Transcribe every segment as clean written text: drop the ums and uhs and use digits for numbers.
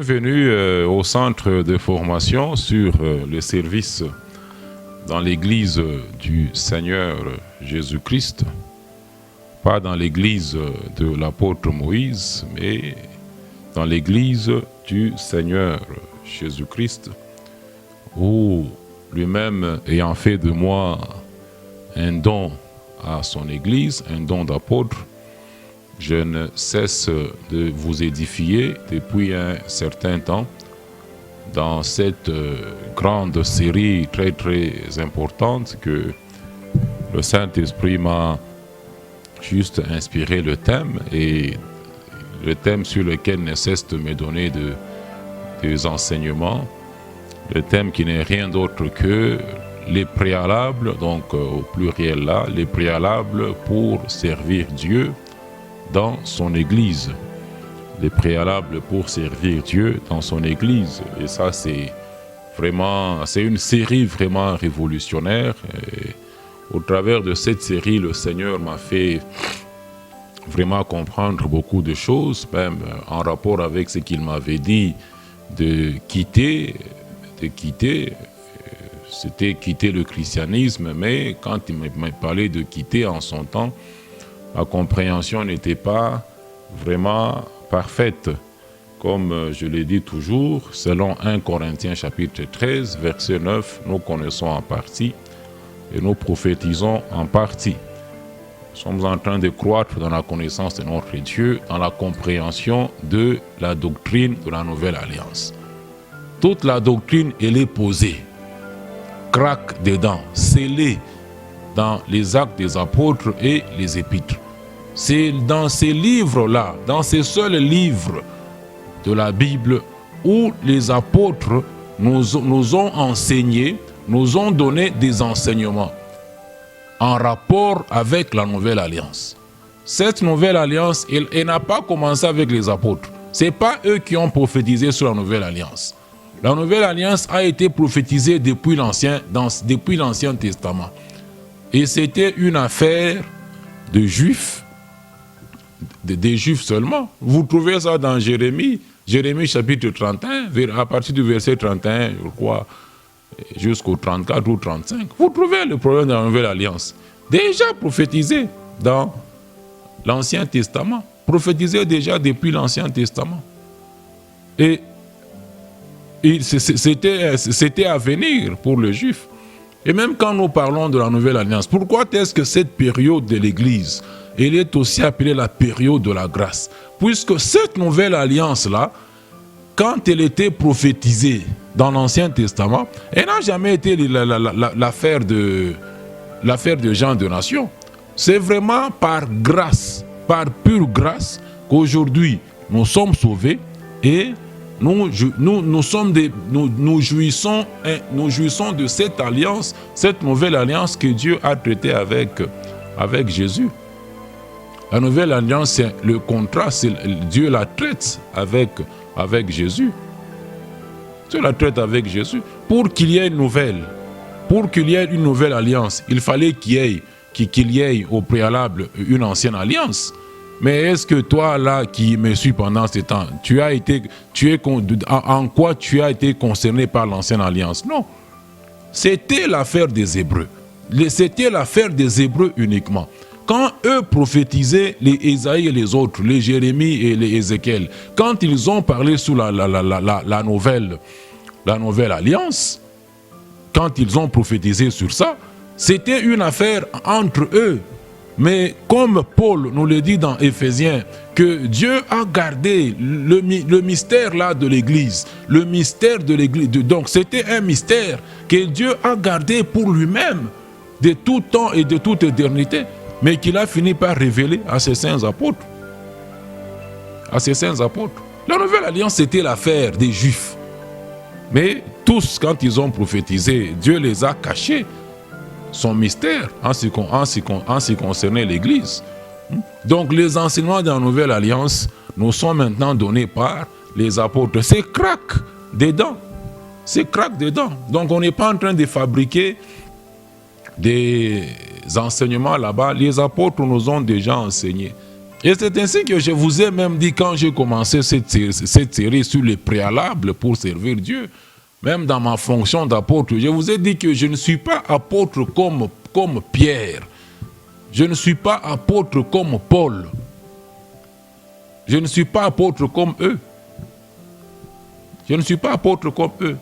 Bienvenue au centre de formation sur le service dans l'église du Seigneur Jésus-Christ. Pas dans l'église de l'apôtre Moïse, mais dans l'église du Seigneur Jésus-Christ, où lui-même ayant fait de moi un don à son église, un don d'apôtre, je ne cesse de vous édifier depuis un certain temps dans cette grande série très importante que le Saint-Esprit m'a juste inspiré le thème, et le thème sur lequel ne cesse de me donner des enseignements, le thème qui n'est rien d'autre que les préalables, donc au pluriel là, les préalables pour servir Dieu dans son Église. Les préalables pour servir Dieu dans son Église. Et ça, c'est une série vraiment révolutionnaire. Et au travers de cette série, le Seigneur m'a fait vraiment comprendre beaucoup de choses, même en rapport avec ce qu'il m'avait dit de quitter. C'était quitter le christianisme, mais quand il m'a parlé de quitter en son temps, ma compréhension n'était pas vraiment parfaite. Comme je l'ai dit toujours, selon 1 Corinthiens chapitre 13, verset 9, nous connaissons en partie et nous prophétisons en partie. Nous sommes en train de croître dans la connaissance de notre Dieu, dans la compréhension de la doctrine de la Nouvelle Alliance. Toute la doctrine, elle est posée, craque dedans, scellée dans les actes des apôtres et les épîtres. C'est dans ces livres-là, dans ces seuls livres de la Bible où les apôtres nous ont enseigné, nous ont donné des enseignements en rapport avec la Nouvelle Alliance. Cette Nouvelle Alliance, elle n'a pas commencé avec les apôtres. Ce n'est pas eux qui ont prophétisé sur la Nouvelle Alliance. La Nouvelle Alliance a été prophétisée depuis l'Ancien Testament. Et c'était une affaire de Juifs, des Juifs seulement. Vous trouvez ça dans Jérémie chapitre 31, à partir du verset 31, je crois, jusqu'au 34 ou 35. Vous trouvez le problème de la Nouvelle Alliance. Déjà prophétisé dans l'Ancien Testament. Prophétisé déjà depuis l'Ancien Testament. Et c'était à venir pour le Juif. Et même quand nous parlons de la Nouvelle Alliance, pourquoi est-ce que cette période de l'Église, elle est aussi appelée la période de la grâce? Puisque cette Nouvelle Alliance-là, quand elle était prophétisée dans l'Ancien Testament, elle n'a jamais été l'affaire de gens de nation. C'est vraiment par grâce, par pure grâce, qu'aujourd'hui nous sommes sauvés et nous jouissons de cette alliance, cette nouvelle alliance que Dieu a traitée avec Jésus. La nouvelle alliance, c'est le contrat, Dieu la traite avec Jésus. Dieu la traite avec Jésus. Pour qu'il y ait une nouvelle alliance, il fallait qu'il y ait au préalable une ancienne alliance. Mais est-ce que toi, là, qui me suis pendant ce temps, en quoi tu as été concerné par l'ancienne alliance? Non. C'était l'affaire des Hébreux. C'était l'affaire des Hébreux uniquement. Quand eux prophétisaient, les Ésaïe et les autres, les Jérémie et les Ézéchiel, quand ils ont parlé sous la nouvelle alliance, quand ils ont prophétisé sur ça, c'était une affaire entre eux. Mais comme Paul nous le dit dans Éphésiens, que Dieu a gardé le mystère là de l'Église, le mystère de l'Église. Donc c'était un mystère que Dieu a gardé pour lui-même de tout temps et de toute éternité, mais qu'il a fini par révéler à ses saints apôtres. La nouvelle alliance, c'était l'affaire des Juifs. Mais tous, quand ils ont prophétisé, Dieu les a cachés. Son mystère en ce qui concernait l'Église. Donc les enseignements de la Nouvelle Alliance nous sont maintenant donnés par les apôtres. C'est craque dedans. Donc on n'est pas en train de fabriquer des enseignements là-bas. Les apôtres nous ont déjà enseigné. Et c'est ainsi que je vous ai même dit quand j'ai commencé cette série sur les préalables pour servir Dieu, même dans ma fonction d'apôtre, je vous ai dit que je ne suis pas apôtre comme Pierre. Je ne suis pas apôtre comme Paul. Je ne suis pas apôtre comme eux. Je ne suis pas apôtre comme eux.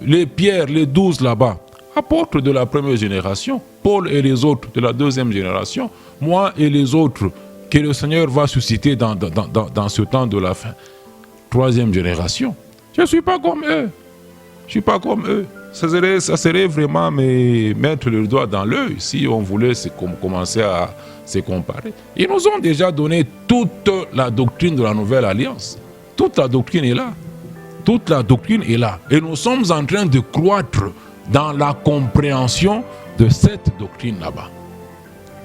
Les Pierre, les 12 là-bas, apôtres de la première génération. Paul et les autres de la deuxième génération. Moi et les autres que le Seigneur va susciter dans ce temps de la fin. Troisième génération. Je ne suis pas comme eux. Je ne suis pas comme eux. Ça serait vraiment mettre le doigt dans l'œil si on voulait commencer à se comparer. Ils nous ont déjà donné toute la doctrine de la nouvelle alliance. Toute la doctrine est là. Toute la doctrine est là. Et nous sommes en train de croître dans la compréhension de cette doctrine là-bas.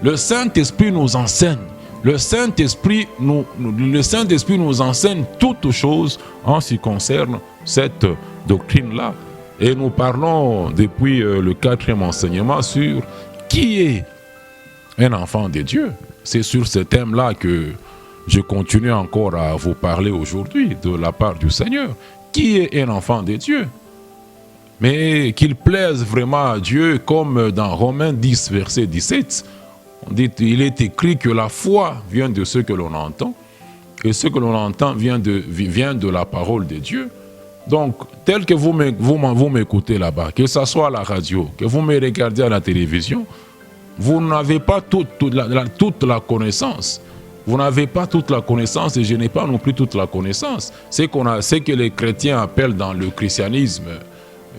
Le Saint-Esprit nous enseigne. Le Saint-Esprit nous enseigne toutes choses en ce qui concerne cette doctrine-là. Et nous parlons depuis le 4e enseignement sur qui est un enfant de Dieu. C'est sur ce thème-là que je continue encore à vous parler aujourd'hui de la part du Seigneur. Qui est un enfant de Dieu? Mais qu'il plaise vraiment à Dieu, comme dans Romains 10, verset 17, on dit, il est écrit que la foi vient de ce que l'on entend, et ce que l'on entend vient de la parole de Dieu. Donc, tel que vous m'écoutez là-bas, que ce soit à la radio, que vous me regardez à la télévision, vous n'avez pas toute la connaissance. Vous n'avez pas toute la connaissance et je n'ai pas non plus toute la connaissance. C'est que les chrétiens appellent dans le christianisme,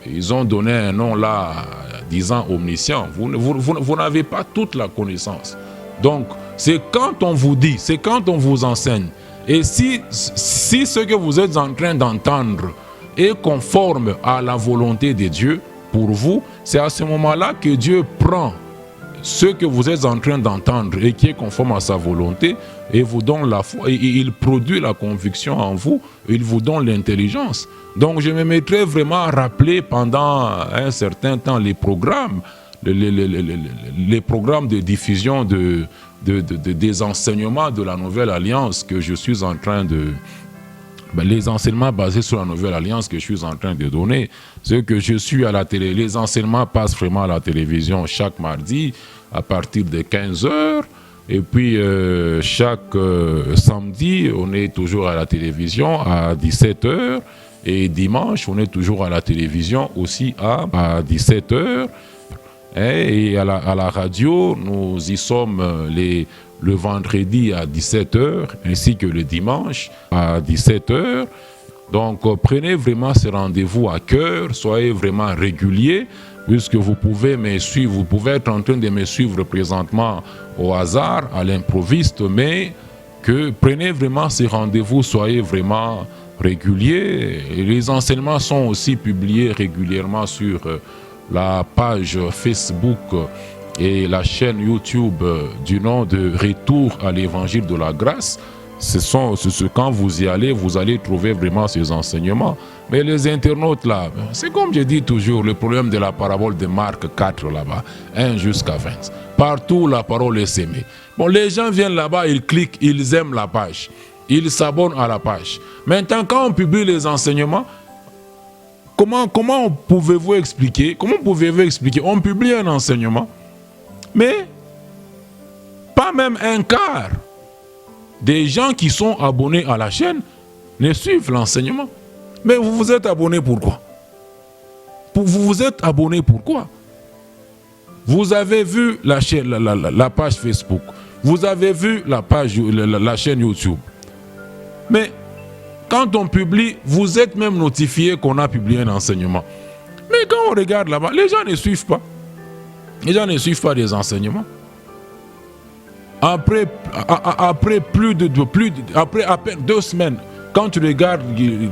ils ont donné un nom là, disant omniscient. Vous n'avez pas toute la connaissance. Donc, c'est quand on vous dit, c'est quand on vous enseigne. Et si ce que vous êtes en train d'entendre est conforme à la volonté de Dieu pour vous, c'est à ce moment-là que Dieu prend ce que vous êtes en train d'entendre et qui est conforme à sa volonté et vous donne la foi, et il produit la conviction en vous, il vous donne l'intelligence. Donc je me mettrai vraiment à rappeler pendant un certain temps les programmes, les programmes de diffusion des enseignements de la Nouvelle Alliance que je suis en train de... les enseignements basés sur la Nouvelle Alliance que je suis en train de donner, c'est que je suis à la télé. Les enseignements passent vraiment à la télévision chaque mardi à partir de 15h. Et puis chaque samedi, on est toujours à la télévision à 17h. Et dimanche, on est toujours à la télévision aussi à 17h. Et à la radio, nous y sommes le vendredi à 17h, ainsi que le dimanche à 17h. Donc, prenez vraiment ce rendez-vous à cœur, soyez vraiment réguliers, puisque vous pouvez me suivre, vous pouvez être en train de me suivre présentement au hasard, à l'improviste, mais que prenez vraiment ces rendez-vous, soyez vraiment réguliers. Et les enseignements sont aussi publiés régulièrement sur la page Facebook et la chaîne YouTube du nom de Retour à l'Évangile de la Grâce. Quand vous y allez, vous allez trouver vraiment ces enseignements. Mais les internautes là, c'est comme je dis toujours, le problème de la parabole de Marc 4 là-bas, 1 jusqu'à 20. Partout la parole est sémée. Bon, les gens viennent là-bas, ils cliquent, ils aiment la page, ils s'abonnent à la page. Maintenant, quand on publie les enseignements, comment pouvez-vous expliquer? On publie un enseignement, mais pas même un quart des gens qui sont abonnés à la chaîne ne suivent l'enseignement. Mais vous vous êtes abonné pourquoi? Vous vous êtes abonné pourquoi? Vous avez vu la page Facebook, vous avez vu la chaîne YouTube. Mais quand on publie, vous êtes même notifié qu'on a publié un enseignement. Mais quand on regarde là-bas, les gens ne suivent pas. Les gens ne suivent pas des enseignements. Après à peine 2 semaines, quand tu regardes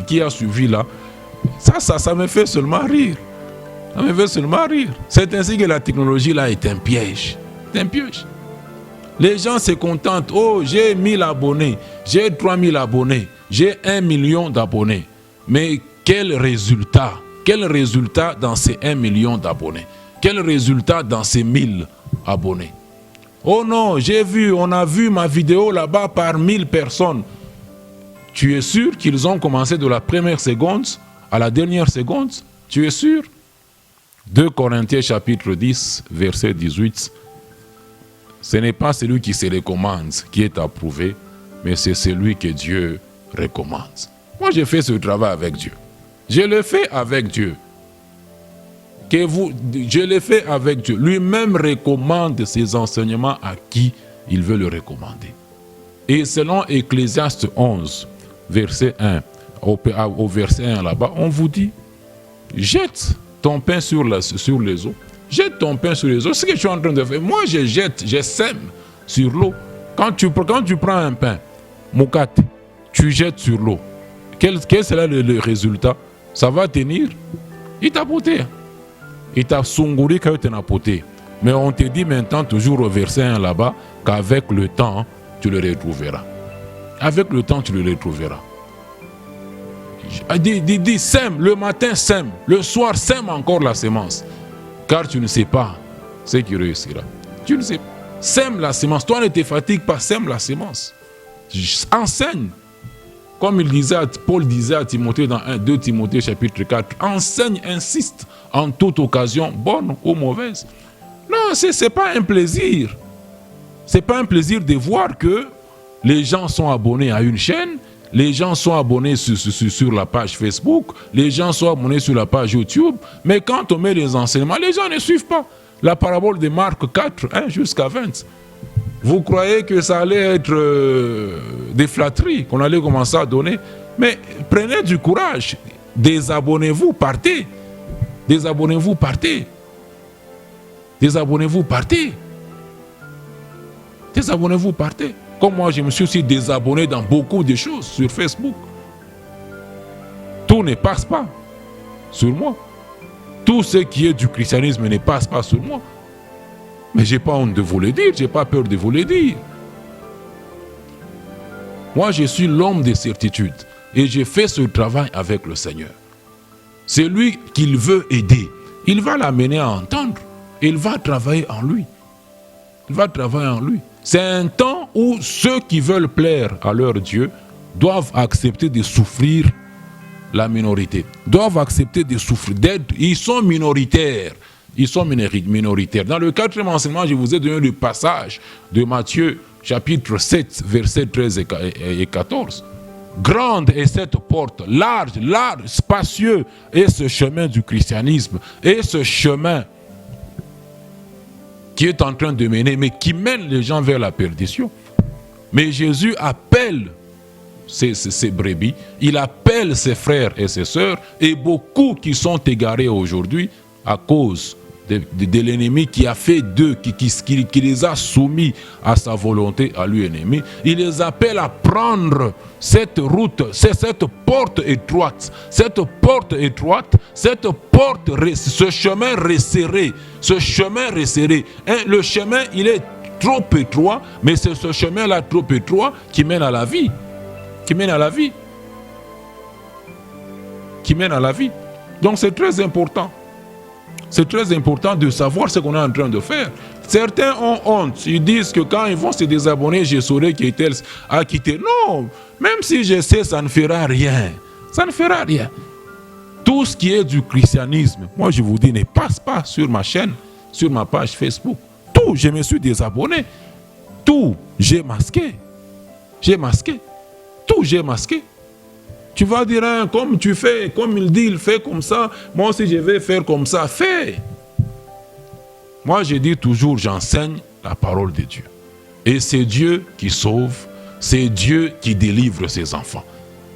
qui a suivi là, ça me fait seulement rire. Ça me fait seulement rire. C'est ainsi que la technologie là est un piège. C'est un piège. Les gens se contentent. Oh, j'ai 1000 abonnés, j'ai 3000 abonnés, j'ai 1 million d'abonnés. Mais quel résultat? Quel résultat dans ces 1 million d'abonnés? Quel résultat dans ces 1000 abonnés? Oh non, on a vu ma vidéo là-bas par 1000 personnes. Tu es sûr qu'ils ont commencé de la première seconde à la dernière seconde? Tu es sûr? 2 Corinthiens chapitre 10, verset 18. Ce n'est pas celui qui se recommande qui est approuvé, mais c'est celui que Dieu recommande. Moi, j'ai fait ce travail avec Dieu. Je le fais avec Dieu. Je le fais avec Dieu. Lui-même recommande ses enseignements à qui il veut le recommander. Et selon Ecclésiaste 11, verset 1, au verset 1 là-bas, on vous dit, jette ton pain sur les eaux. Jette ton pain sur les eaux. C'est ce que je suis en train de faire. Moi, je sème sur l'eau. Quand tu prends un pain, moukate, tu jettes sur l'eau. Quel sera le résultat? Ça va tenir? Il t'a poté. Il t'a sungouri quand il t'a poté. Mais on te dit maintenant, toujours au verset 1 là-bas, qu'avec le temps, tu le retrouveras. Avec le temps, tu le retrouveras. Dis, sème, le matin sème, le soir sème encore la semence. Car tu ne sais pas ce qui réussira. Tu ne sais pas. Sème la semence. Toi, ne te fatigue pas, sème la semence. Enseigne. Comme Paul disait à Timothée dans 2 Timothée chapitre 4, enseigne, insiste en toute occasion, bonne ou mauvaise. Non, ce n'est pas un plaisir. Ce n'est pas un plaisir de voir que les gens sont abonnés à une chaîne, les gens sont abonnés sur la page Facebook, les gens sont abonnés sur la page YouTube, mais quand on met les enseignements, les gens ne suivent pas. La parabole de Marc 4, 1 jusqu'à 20. Vous croyez que ça allait être des flatteries qu'on allait commencer à donner? Mais prenez du courage. Désabonnez-vous, partez. Désabonnez-vous, partez. Désabonnez-vous, partez. Désabonnez-vous, partez. Comme moi, je me suis aussi désabonné dans beaucoup de choses sur Facebook. Tout ne passe pas sur moi. Tout ce qui est du christianisme ne passe pas sur moi. Mais je n'ai pas honte de vous le dire, je n'ai pas peur de vous le dire. Moi, je suis l'homme de certitude et je fais ce travail avec le Seigneur. C'est lui qu'il veut aider. Il va l'amener à entendre. Il va travailler en lui. Il va travailler en lui. C'est un temps où ceux qui veulent plaire à leur Dieu doivent accepter de souffrir la minorité. Doivent accepter de souffrir. Ils sont minoritaires. Ils sont minoritaires. Dans le 4e enseignement, je vous ai donné le passage de Matthieu, chapitre 7, versets 13 et 14. Grande est cette porte, large, spacieux est ce chemin du christianisme, et ce chemin qui est en train de mener, mais qui mène les gens vers la perdition. Mais Jésus appelle ses brebis, il appelle ses frères et ses sœurs, et beaucoup qui sont égarés aujourd'hui à cause de l'ennemi qui a fait d'eux, qui les a soumis à sa volonté, à lui-ennemi. Il les appelle à prendre cette route, cette porte étroite, ce chemin resserré, le chemin, il est trop étroit, mais c'est ce chemin-là trop étroit qui mène à la vie. Qui mène à la vie. Donc c'est très important. C'est très important de savoir ce qu'on est en train de faire. Certains ont honte. Ils disent que quand ils vont se désabonner, je saurai qui est-elle à quitter. Non, même si je sais, ça ne fera rien. Ça ne fera rien. Tout ce qui est du christianisme, moi je vous dis, ne passe pas sur ma chaîne, sur ma page Facebook. Tout, je me suis désabonné. Tout, j'ai masqué. Tout, j'ai masqué. Tu vas dire, hein, comme tu fais, comme il dit, il fait comme ça. Moi aussi, je vais faire comme ça. Fais. Moi, je dis toujours, j'enseigne la parole de Dieu. Et c'est Dieu qui sauve. C'est Dieu qui délivre ses enfants.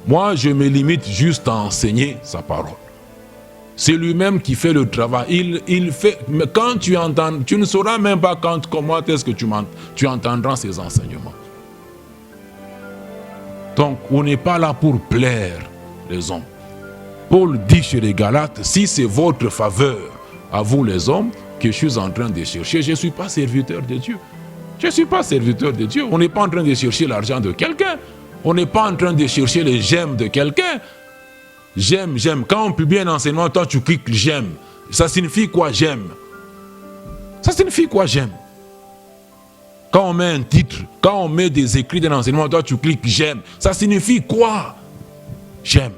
Moi, je me limite juste à enseigner sa parole. C'est lui-même qui fait le travail. Il fait. Mais quand tu entends, tu ne sauras même pas comment est-ce que tu entendras ses enseignements. Donc, on n'est pas là pour plaire les hommes. Paul dit chez les Galates, si c'est votre faveur à vous les hommes que je suis en train de chercher, je ne suis pas serviteur de Dieu. Je ne suis pas serviteur de Dieu. On n'est pas en train de chercher l'argent de quelqu'un. On n'est pas en train de chercher les j'aime de quelqu'un. J'aime. Quand on publie un enseignement, toi tu cliques j'aime. Ça signifie quoi j'aime? Ça signifie quoi j'aime? Quand on met un titre, quand on met des écrits d'un enseignement, toi tu cliques j'aime. Ça signifie quoi? J'aime.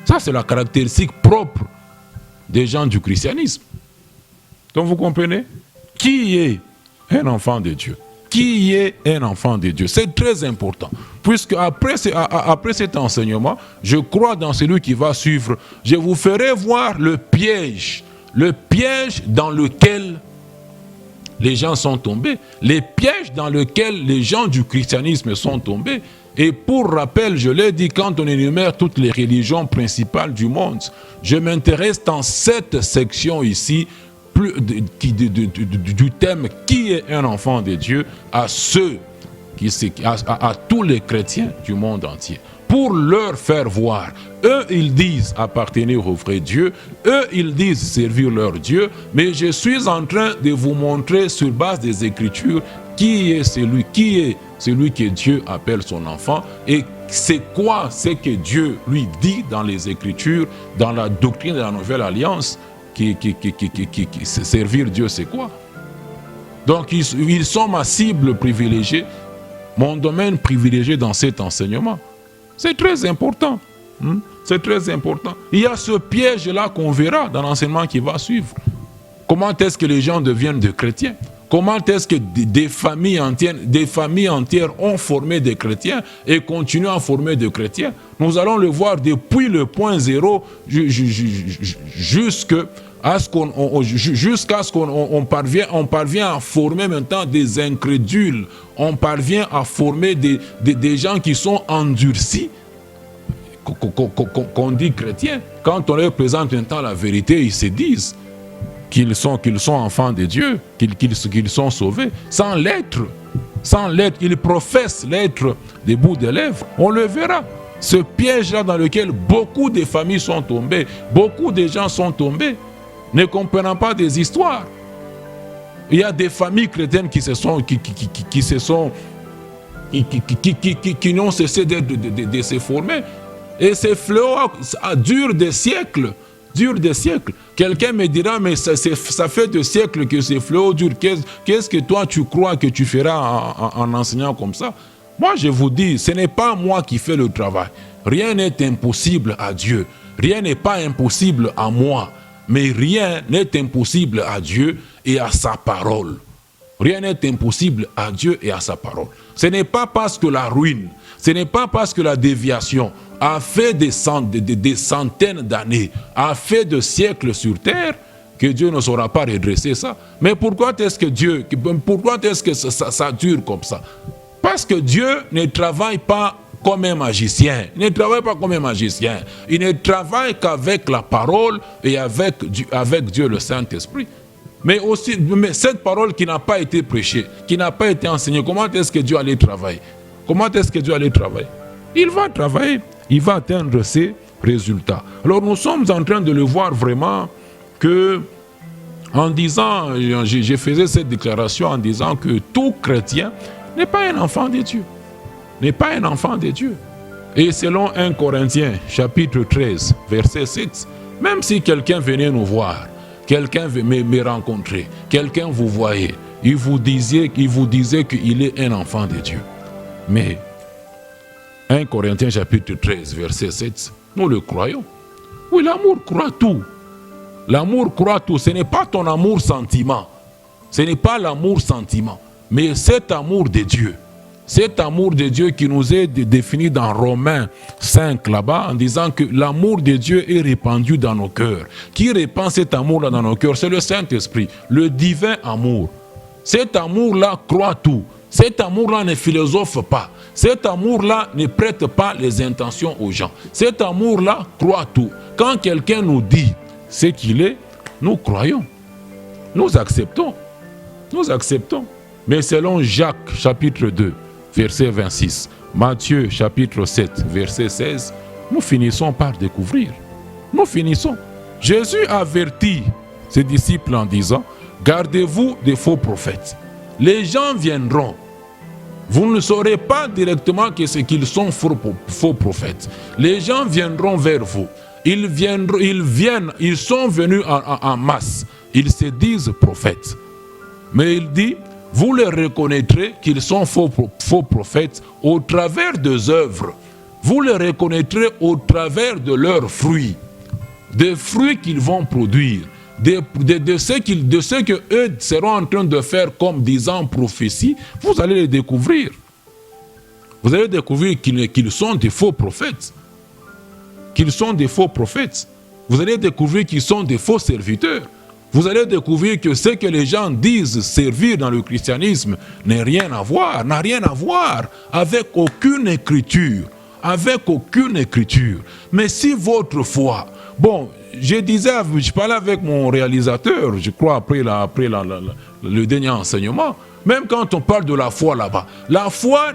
Ça c'est la caractéristique propre des gens du christianisme. Donc vous comprenez? Qui est un enfant de Dieu? Qui est un enfant de Dieu? C'est très important. Puisque après cet enseignement, je crois dans celui qui va suivre, je vous ferai voir le piège dans lequel les gens sont tombés, les pièges dans lesquels les gens du christianisme sont tombés. Et pour rappel, je l'ai dit, quand on énumère toutes les religions principales du monde, je m'intéresse dans cette section ici, du thème qui est un enfant de Dieu, à tous les chrétiens du monde entier, pour leur faire voir. Eux, ils disent appartenir au vrai Dieu, eux, ils disent servir leur Dieu, mais je suis en train de vous montrer sur base des Écritures qui est celui que Dieu appelle son enfant, et c'est quoi ce que Dieu lui dit dans les Écritures, dans la doctrine de la Nouvelle Alliance. Servir Dieu, c'est quoi? Donc, ils sont ma cible privilégiée, mon domaine privilégié dans cet enseignement. C'est très important. C'est très important. Il y a ce piège-là qu'on verra dans l'enseignement qui va suivre. Comment est-ce que les gens deviennent des chrétiens? Comment est-ce que des familles entières ont formé des chrétiens et continuent à former des chrétiens? Nous allons le voir depuis le point zéro jusqu'à ce qu'on parvient à former maintenant des incrédules. On parvient à former des gens qui sont endurcis, qu'on dit chrétiens. Quand on leur présente maintenant la vérité, ils se disent qu'ils sont enfants de Dieu, qu'ils sont sauvés, sans l'être. Ils professent l'être des bouts de lèvres. On le verra. Ce piège-là dans lequel beaucoup de familles sont tombées, beaucoup de gens sont tombés, ne comprenant pas des histoires. Il y a des familles chrétiennes qui n'ont cessé de se former. Et ces fléaux durent des siècles. Quelqu'un me dira, mais ça fait des siècles que ces fléaux durent. Qu'est-ce que toi tu crois que tu feras en enseignant comme ça? Moi je vous dis, ce n'est pas moi qui fais le travail. Rien n'est impossible à Dieu. Rien n'est pas impossible à moi. Mais rien n'est impossible à Dieu et à sa parole. Rien n'est impossible à Dieu et à sa parole. Ce n'est pas parce que la ruine, ce n'est pas parce que la déviation a fait des centaines d'années, a fait de siècles sur terre, que Dieu ne saura pas redresser ça. Mais pourquoi est-ce que ça dure comme ça? Parce que Dieu ne travaille pas comme un magicien. Il ne travaille pas comme un magicien. Il ne travaille qu'avec la parole et avec Dieu le Saint-Esprit. Mais cette parole qui n'a pas été prêchée, qui n'a pas été enseignée, comment est-ce que Dieu allait travailler? Comment est-ce que Dieu allait travailler? Il va travailler, il va atteindre ses résultats. Alors nous sommes en train de le voir vraiment que, en disant, je faisais cette déclaration en disant que tout chrétien n'est pas un enfant de Dieu. N'est pas un enfant de Dieu. Et selon 1 Corinthiens chapitre 13, verset 7, même si quelqu'un venait nous voir, quelqu'un me rencontrer, quelqu'un vous voyait, il vous disait qu'il est un enfant de Dieu. Mais 1 Corinthiens chapitre 13, verset 7, nous le croyons. Oui, l'amour croit tout. L'amour croit tout. Ce n'est pas ton amour sentiment. Ce n'est pas l'amour sentiment. Mais cet amour de Dieu. Cet amour de Dieu qui nous est défini dans Romains 5 là-bas, en disant que l'amour de Dieu est répandu dans nos cœurs. Qui répand cet amour-là dans nos cœurs? C'est le Saint-Esprit, le divin amour. Cet amour-là croit tout. Cet amour-là ne philosophe pas. Cet amour-là ne prête pas les intentions aux gens. Cet amour-là croit tout. Quand quelqu'un nous dit ce qu'il est, nous croyons. Nous acceptons. Nous acceptons. Mais selon Jacques chapitre 2, verset 26, Matthieu chapitre 7, verset 16, nous finissons par découvrir. Nous finissons. Jésus avertit ses disciples en disant, gardez-vous des faux prophètes. Les gens viendront. Vous ne saurez pas directement que ce qu'ils sont faux prophètes. Les gens viendront vers vous. Ils sont venus en masse. Ils se disent prophètes. Mais il dit, vous les reconnaîtrez qu'ils sont faux prophètes au travers des œuvres. Vous les reconnaîtrez au travers de leurs fruits, des fruits qu'ils vont produire, de ce que eux seront en train de faire comme disant prophétie. Vous allez les découvrir. Vous allez découvrir qu'ils sont des faux prophètes. Qu'ils sont des faux prophètes. Vous allez découvrir qu'ils sont des faux serviteurs. Vous allez découvrir que ce que les gens disent servir dans le christianisme n'a rien à voir avec aucune écriture. Avec aucune écriture. Mais si votre foi, bon, je parlais avec mon réalisateur, je crois, après le dernier enseignement, même quand on parle de la foi là-bas, la foi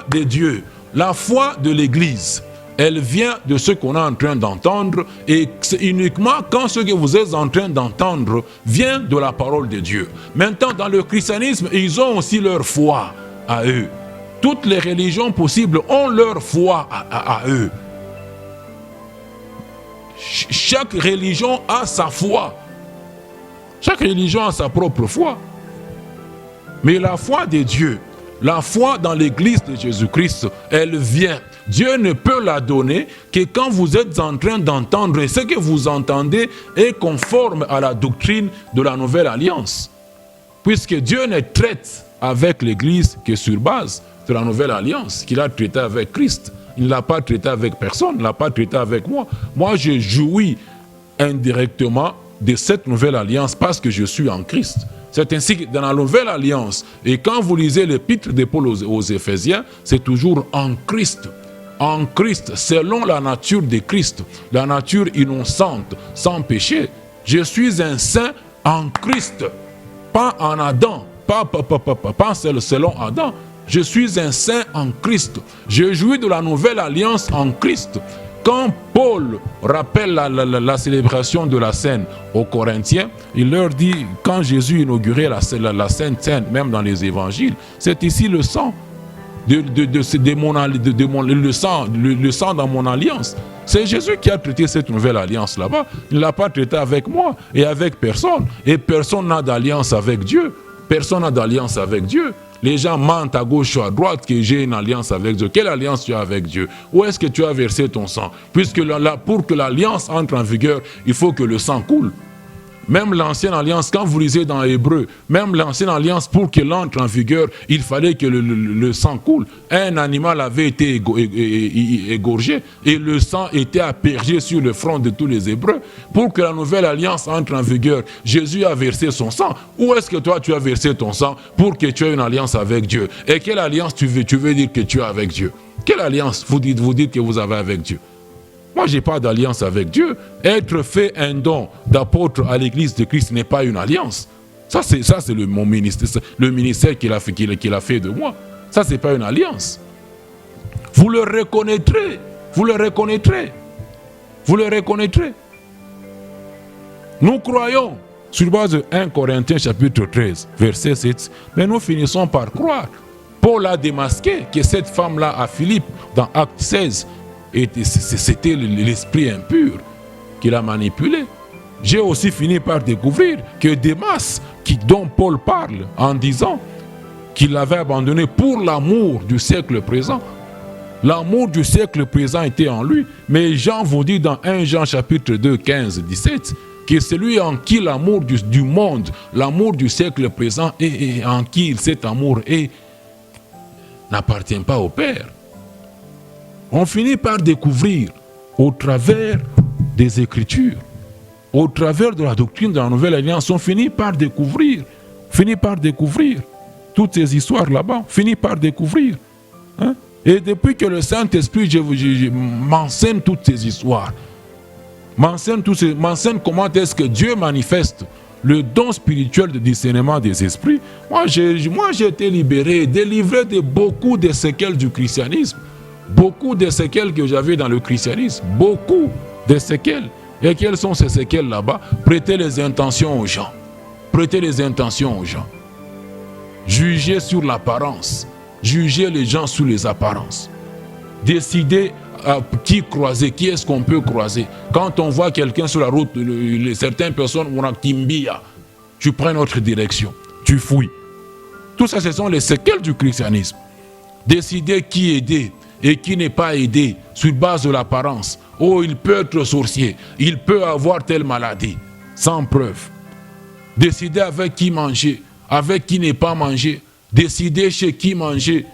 de Dieu, la foi de l'Église, elle vient de ce qu'on est en train d'entendre, et c'est uniquement quand ce que vous êtes en train d'entendre vient de la parole de Dieu. Maintenant, dans le christianisme, ils ont aussi leur foi à eux. Toutes les religions possibles ont leur foi à eux. Chaque religion a sa foi. Chaque religion a sa propre foi. Mais la foi de Dieu, la foi dans l'Église de Jésus-Christ, elle vient. Dieu ne peut la donner que quand vous êtes en train d'entendre, et ce que vous entendez est conforme à la doctrine de la Nouvelle Alliance. Puisque Dieu ne traite avec l'Église que sur base de la Nouvelle Alliance, qu'il a traité avec Christ. Il ne l'a pas traité avec personne, il ne l'a pas traité avec moi. Moi, je jouis indirectement de cette Nouvelle Alliance parce que je suis en Christ. C'est ainsi que dans la Nouvelle Alliance, et quand vous lisez l'épître de Paul aux Éphésiens, c'est toujours en Christ. En Christ, selon la nature de Christ, la nature innocente, sans péché. Je suis un saint en Christ, pas en Adam, pas selon Adam. Je suis un saint en Christ. Je jouis de la Nouvelle Alliance en Christ. Quand Paul rappelle la célébration de la Seine aux Corinthiens, il leur dit, quand Jésus inaugurait la Sainte Seine, même dans les évangiles, c'est ici le sang, le sang dans mon alliance. C'est Jésus qui a traité cette nouvelle alliance là-bas. Il ne l'a pas traité avec moi et avec personne. Et personne n'a d'alliance avec Dieu. Personne n'a d'alliance avec Dieu. Les gens mentent à gauche ou à droite que j'ai une alliance avec Dieu. Quelle alliance tu as avec Dieu? Où est-ce que tu as versé ton sang? Puisque pour que l'alliance entre en vigueur, il faut que le sang coule. Même l'ancienne alliance, quand vous lisez dans Hébreu, même l'ancienne alliance, pour qu'elle entre en vigueur, il fallait que le sang coule. Un animal avait été égorgé et le sang était aspergé sur le front de tous les Hébreux. Pour que la nouvelle alliance entre en vigueur, Jésus a versé son sang. Où est-ce que toi tu as versé ton sang pour que tu aies une alliance avec Dieu? Et quelle alliance tu veux dire que tu as avec Dieu? Quelle alliance vous dites que vous avez avec Dieu? Moi, je n'ai pas d'alliance avec Dieu. Être fait un don d'apôtre à l'église de Christ n'est pas une alliance. Ça, c'est mon ministère, le ministère qu'il a fait de moi. Ça, ce n'est pas une alliance. Vous le reconnaîtrez. Vous le reconnaîtrez. Vous le reconnaîtrez. Nous croyons, sur base de 1 Corinthiens chapitre 13, verset 7, mais nous finissons par croire. Paul a démasqué que cette femme-là à Philippe, dans Acte 16, c'était l'esprit impur qui l'a manipulé. J'ai aussi fini par découvrir que Démas, dont Paul parle en disant qu'il l'avait abandonné pour l'amour du siècle présent. L'amour du siècle présent était en lui. Mais Jean vous dit dans 1 Jean chapitre 2, 15, 17, que celui en qui l'amour du monde, l'amour du siècle présent et en qui cet amour est, n'appartient pas au Père. On finit par découvrir au travers des Écritures, au travers de la doctrine de la Nouvelle Alliance, on finit par découvrir toutes ces histoires là-bas, on finit par découvrir. Hein? Et depuis que le Saint-Esprit m'enseigne toutes ces histoires, m'enseigne comment est-ce que Dieu manifeste le don spirituel de discernement des esprits, moi j'ai été libéré, délivré de beaucoup de séquelles du christianisme. Beaucoup de séquelles que j'avais dans le christianisme. Beaucoup de séquelles. Et quelles sont ces séquelles là-bas? Prêter les intentions aux gens. Prêter les intentions aux gens. Juger sur l'apparence. Juger les gens sur les apparences. Décider à qui croiser. Qui est-ce qu'on peut croiser? Quand on voit quelqu'un sur la route, certaines personnes, on a timbia. Tu prends une autre direction. Tu fouilles. Tout ça, ce sont les séquelles du christianisme. Décider qui aider et qui n'est pas aidé sur base de l'apparence. Oh, il peut être sorcier, il peut avoir telle maladie, sans preuve. Décider avec qui manger, avec qui n'est pas manger. Décider chez qui manger.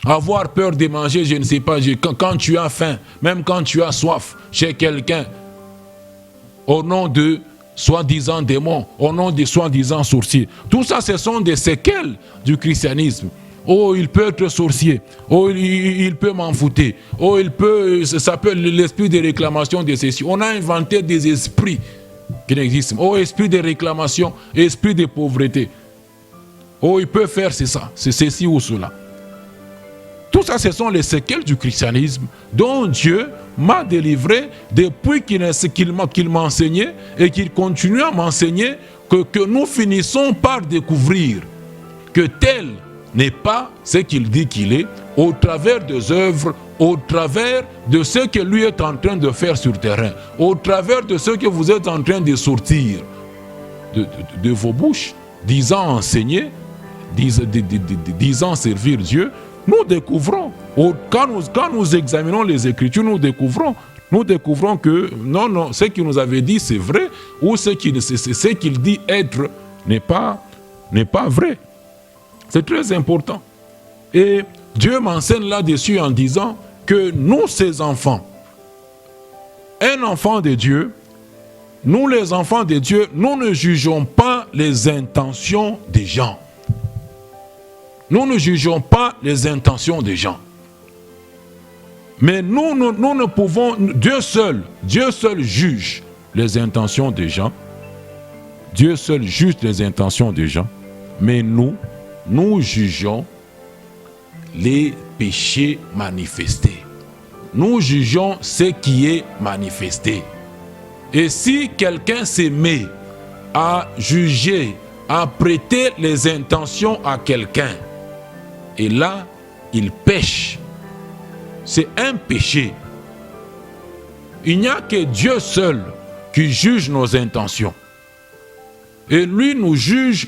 Avoir peur de manger, je ne sais pas, quand tu as faim, même quand tu as soif, chez quelqu'un, au nom de soi-disant démons, au nom de soi-disant sorciers. Tout ça, ce sont des séquelles du christianisme. Oh, il peut être sorcier. Oh, il peut m'en foutre. Oh, ça peut l'esprit de réclamation de ceci. On a inventé des esprits qui n'existent. Oh, esprit de réclamation, esprit de pauvreté. Oh, il peut faire c'est ceci ou cela. Tout ça, ce sont les séquelles du christianisme dont Dieu m'a délivré depuis qu'il m'enseignait et qu'il continue à m'enseigner, que nous finissons par découvrir que tel n'est pas ce qu'il dit qu'il est, au travers des œuvres, au travers de ce que lui est en train de faire sur terrain, au travers de ce que vous êtes en train de sortir de vos bouches, disant enseigner, disant servir Dieu. Nous découvrons, quand nous examinons les Écritures, nous découvrons que non, ce qu'il nous avait dit c'est vrai, ou ce qu'il dit être n'est pas vrai. C'est très important. Et Dieu m'enseigne là-dessus en disant que nous, ses enfants, un enfant de Dieu, nous les enfants de Dieu, nous ne jugeons pas les intentions des gens. Nous ne jugeons pas les intentions des gens. Mais nous ne pouvons, Dieu seul juge les intentions des gens. Dieu seul juge les intentions des gens. Mais nous jugeons les péchés manifestés. Nous jugeons ce qui est manifesté. Et si quelqu'un se met à juger, à prêter les intentions à quelqu'un, et là, il pêche. C'est un péché. Il n'y a que Dieu seul qui juge nos intentions. Et lui nous juge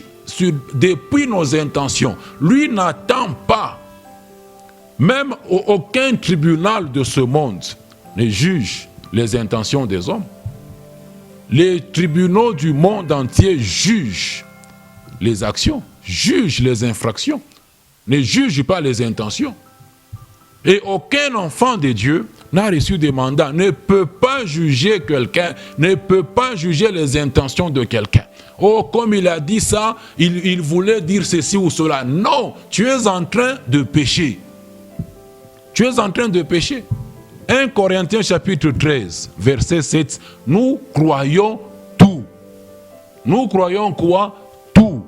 depuis nos intentions. Lui n'attend pas. Même aucun tribunal de ce monde ne juge les intentions des hommes. Les tribunaux du monde entier jugent les actions, jugent les infractions, ne jugent pas les intentions. Et aucun enfant de Dieu n'a reçu de mandat, ne peut pas juger quelqu'un, ne peut pas juger les intentions de quelqu'un. Oh, comme il a dit ça, il voulait dire ceci ou cela. Non, tu es en train de pécher. Tu es en train de pécher. 1 Corinthiens chapitre 13, verset 7, nous croyons tout. Nous croyons quoi? Tout.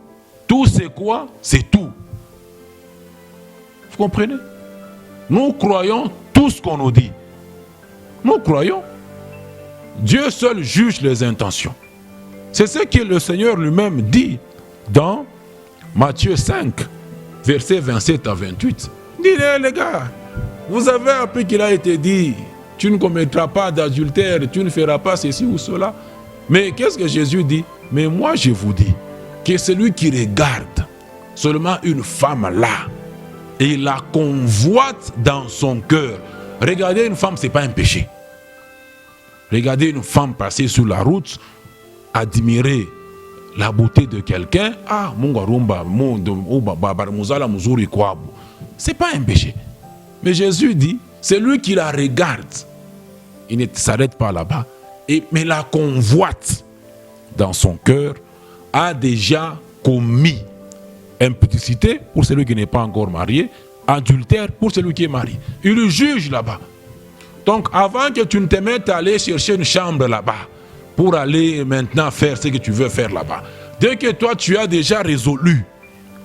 Tout c'est quoi? C'est tout. Vous comprenez? Nous croyons tout ce qu'on nous dit. Nous croyons. Dieu seul juge les intentions. C'est ce que le Seigneur lui-même dit dans Matthieu 5, versets 27 à 28. Dis-les les gars, vous avez appris qu'il a été dit, tu ne commettras pas d'adultère, tu ne feras pas ceci ou cela. Mais qu'est-ce que Jésus dit? Mais moi je vous dis que celui qui regarde seulement une femme là, et la convoite dans son cœur. Regarder une femme, ce n'est pas un péché. Regarder une femme passer sur la route, admirer la beauté de quelqu'un, c'est pas un péché. Mais Jésus dit, c'est lui qui la regarde. Il ne s'arrête pas là-bas. Mais la convoite dans son cœur a déjà commis impudicité pour celui qui n'est pas encore marié, adultère pour celui qui est marié. Il le juge là-bas. Donc avant que tu ne te mettes à aller chercher une chambre là-bas, pour aller maintenant faire ce que tu veux faire là-bas, dès que toi tu as déjà résolu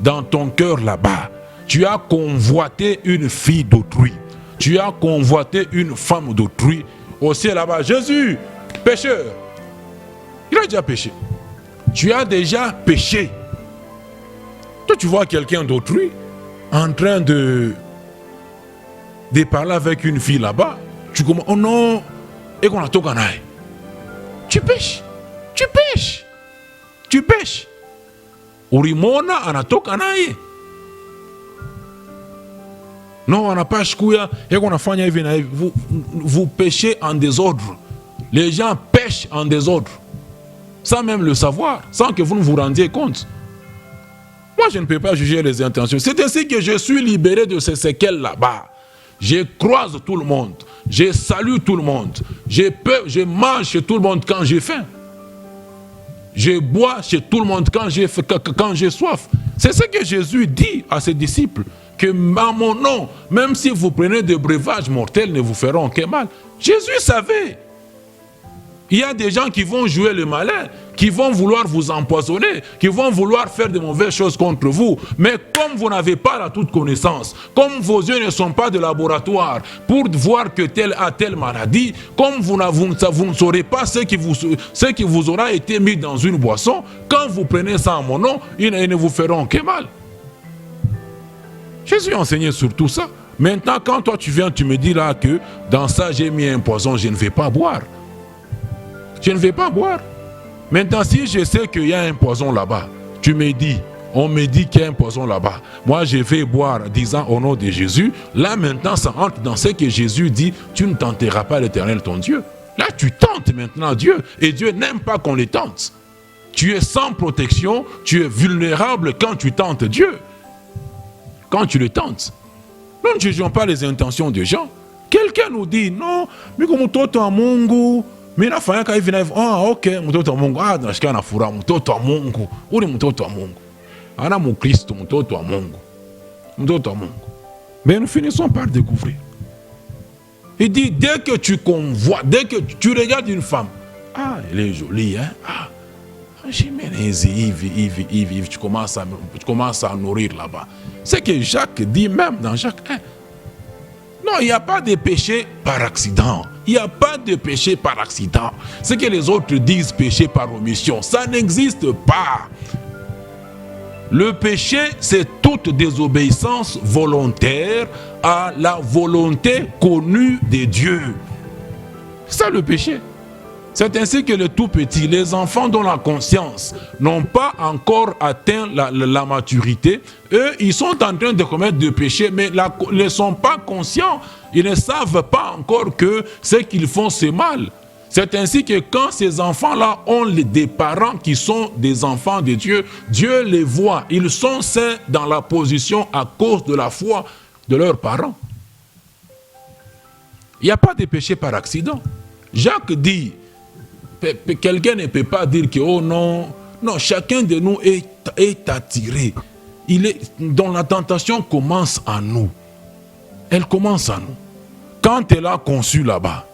dans ton cœur là-bas, tu as convoité une fille d'autrui, tu as convoité une femme d'autrui, aussi là-bas, Jésus, pécheur, il a déjà péché. Tu as déjà péché. Toi, tu vois quelqu'un d'autrui en train de parler avec une fille là-bas. Tu commences, oh non, et qu'on a tout gagné. Tu pêches. Tu pêches. Tu pêches. ulimwona anatoka naye. Non, anapasha kuya yeko nafanya hivi na hivi. Vous péchez en désordre. Les gens pêchent en désordre, sans même le savoir, sans que vous ne vous rendiez compte. Moi, je ne peux pas juger les intentions. C'est ainsi que je suis libéré de ces séquelles là-bas. Je croise tout le monde. Je salue tout le monde. Je mange chez tout le monde quand j'ai faim. Je bois chez tout le monde quand j'ai soif. C'est ce que Jésus dit à ses disciples. Que à mon nom, même si vous prenez des breuvages mortels, ne vous feront aucun mal. Jésus savait. Il y a des gens qui vont jouer le malin, qui vont vouloir vous empoisonner, qui vont vouloir faire de mauvaises choses contre vous. Mais comme vous n'avez pas la toute connaissance, comme vos yeux ne sont pas de laboratoire pour voir que tel a telle maladie, comme vous ne saurez pas ce qui vous aura été mis dans une boisson, quand vous prenez ça en mon nom, ils ne vous feront aucun mal. Jésus enseignait sur tout ça. Maintenant, quand toi tu viens, tu me dis là que dans ça j'ai mis un poison, je ne vais pas boire. Je ne vais pas boire. Maintenant, si je sais qu'il y a un poison là-bas, tu me dis, on me dit qu'il y a un poison là-bas. Moi, je vais boire, disant au nom de Jésus. Là, maintenant, ça entre dans ce que Jésus dit, tu ne tenteras pas l'Éternel, ton Dieu. Là, tu tentes maintenant Dieu. Et Dieu n'aime pas qu'on les tente. Tu es sans protection, tu es vulnérable quand tu tentes Dieu. Quand tu le tentes. Nous ne jugeons pas les intentions des gens. Quelqu'un nous dit, non, mais comme mtoto wa Mungu, mimi nafanya hivi na hivi. Ah, okay, mtoto wa Mungu. Ah, nasikia na furaha, mtoto wa Mungu. Uli mtoto wa Mungu. Ana mukristo, mtoto wa Mungu. Mtoto wa Mungu. Mais nous finissons par découvrir. Il dit, dès que tu convoites, dès que tu regardes une femme, ah, elle est jolie, hein? Ah, Yves, tu commences à nourrir là-bas. C'est que Jacques dit même dans Jacques 1. Non, il n'y a pas de péché par accident. Il n'y a pas de péché par accident. Ce que les autres disent péché par omission, ça n'existe pas. Le péché, c'est toute désobéissance volontaire à la volonté connue de Dieu. C'est ça le péché. C'est ainsi que les tout-petits, les enfants dont la conscience n'ont pas encore atteint la maturité, eux, ils sont en train de commettre des péchés, mais ils ne sont pas conscients. Ils ne savent pas encore que ce qu'ils font, c'est mal. C'est ainsi que quand ces enfants-là ont des parents qui sont des enfants de Dieu, Dieu les voit. Ils sont saints dans la position à cause de la foi de leurs parents. Il n'y a pas de péché par accident. Jacques dit, quelqu'un ne peut pas dire que, oh non, non, chacun de nous est attiré. Dont la tentation commence en nous. Elle commence en nous. Quand elle a conçu là-bas,